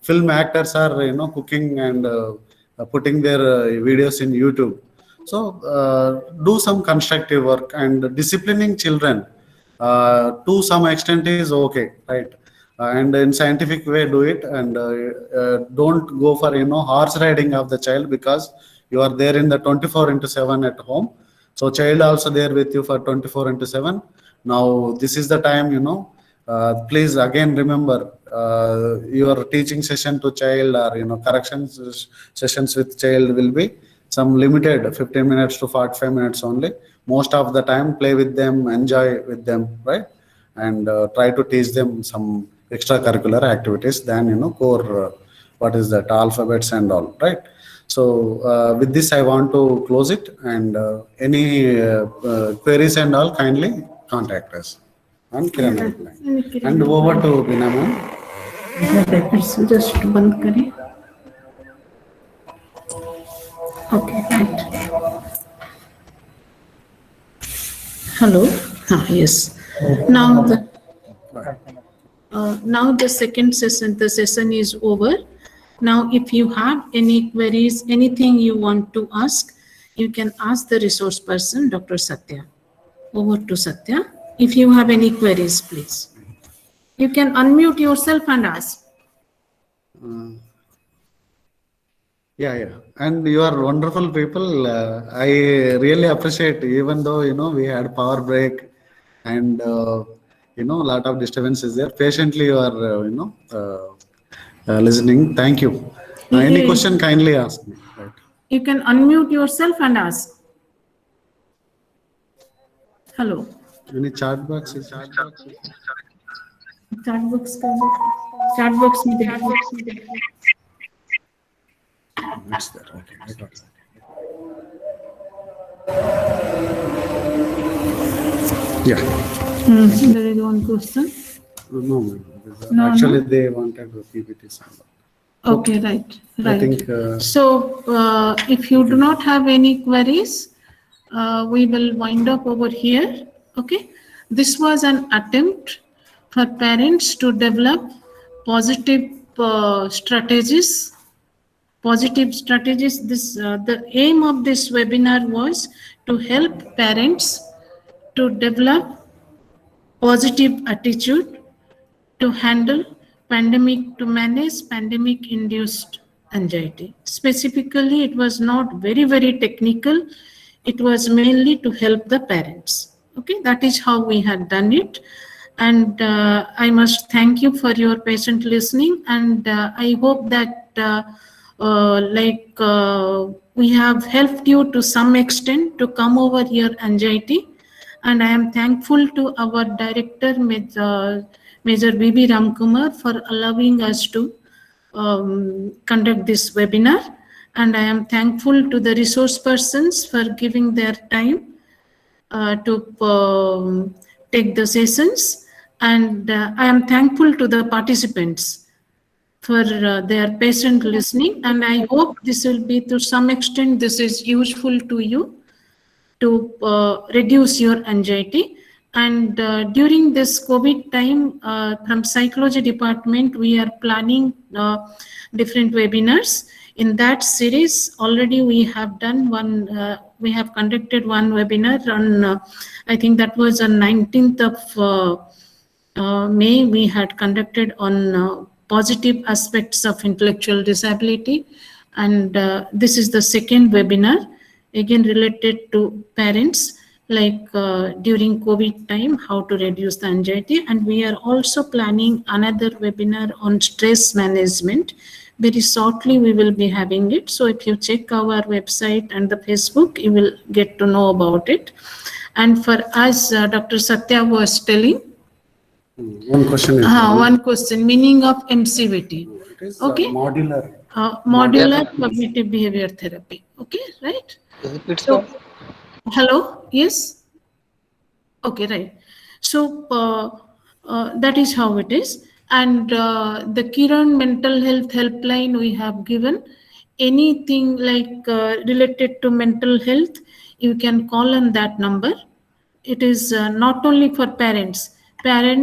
film actors are, cooking and putting their videos in YouTube. So do some constructive work, and disciplining children to some extent is okay, right? And in scientific way do it, and don't go for horse riding of the child, because you are there in the 24/7 at home. So child also there with you for 24/7. Now this is the time, please again remember your teaching session to child, or correction sessions with child will be some limited 15 minutes to 45 minutes only. Most of the time play with them, enjoy with them, right? And try to teach them some extracurricular activities than core what is that, alphabets and all, right? So with this I want to close it, and any queries and all, kindly contact us on Kiran Helpline. And over to Bina ma'am. Just बंद करें. Okay, right. Hello. Yes. Now the second session, the session is over. Now, if you have any queries, anything you want to ask, you can ask the resource person, Dr. Satya. Over to Satya. If you have any queries, please. You can unmute yourself and ask. Yeah. And you are wonderful people. I really appreciate, even though, we had power break and, a lot of disturbances there. Patiently you are, listening. Thank you. Any question, kindly ask me. Right. You can unmute yourself and ask. Hello. Any chat box? Chat box में देखो. It's there. Okay, I got that. Yeah. There is one question. No. Actually, they wanted the PPT. Okay, right. I think. So, if you do not have any queries, we will wind up over here. Okay. This was an attempt for parents to develop positive strategies. This the aim of this webinar was to help parents to develop positive attitude to handle pandemic, to manage pandemic induced anxiety. Specifically, it was not very, very technical. It was mainly to help the parents. Okay, that is how we had done it. And I must thank you for your patient listening. And I hope that we have helped you to some extent to come over your anxiety. And I am thankful to our director, Major B.B. Ramkumar, for allowing us to conduct this webinar. And I am thankful to the resource persons for giving their time to take the sessions. And I am thankful to the participants for their patient listening. And I hope this will be, to some extent, this is useful to you to reduce your anxiety. And during this COVID time, from psychology department, we are planning different webinars. In that series, already we have done one, we have conducted one webinar on, I think that was on 19th of May, we had conducted on positive aspects of intellectual disability. And this is the second webinar, again related to parents, like during COVID time, how to reduce the anxiety. And we are also planning another webinar on stress management. Very shortly we will be having it. So if you check our website and the Facebook, you will get to know about it. And for us, Dr. Satya was telling, one question is one question, meaning of MCVT. it is Okay. modular. Modular cognitive behavior therapy. Okay, right? So, hello, yes? Okay, right. So that is how it is. And the Kiran mental health helpline we have given, anything like related to mental health, you can call on that number. It is not only for parents,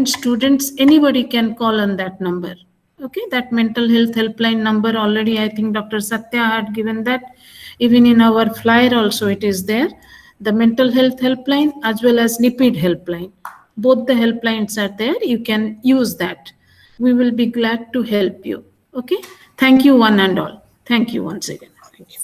students, anybody can call on that number. Okay, that mental health helpline number already, I think Dr. Satya had given that. Even in our flyer also it is there. The mental health helpline as well as NIPID helpline. Both the helplines are there. You can use that. We will be glad to help you. Okay. Thank you one and all. Thank you once again. Thank you.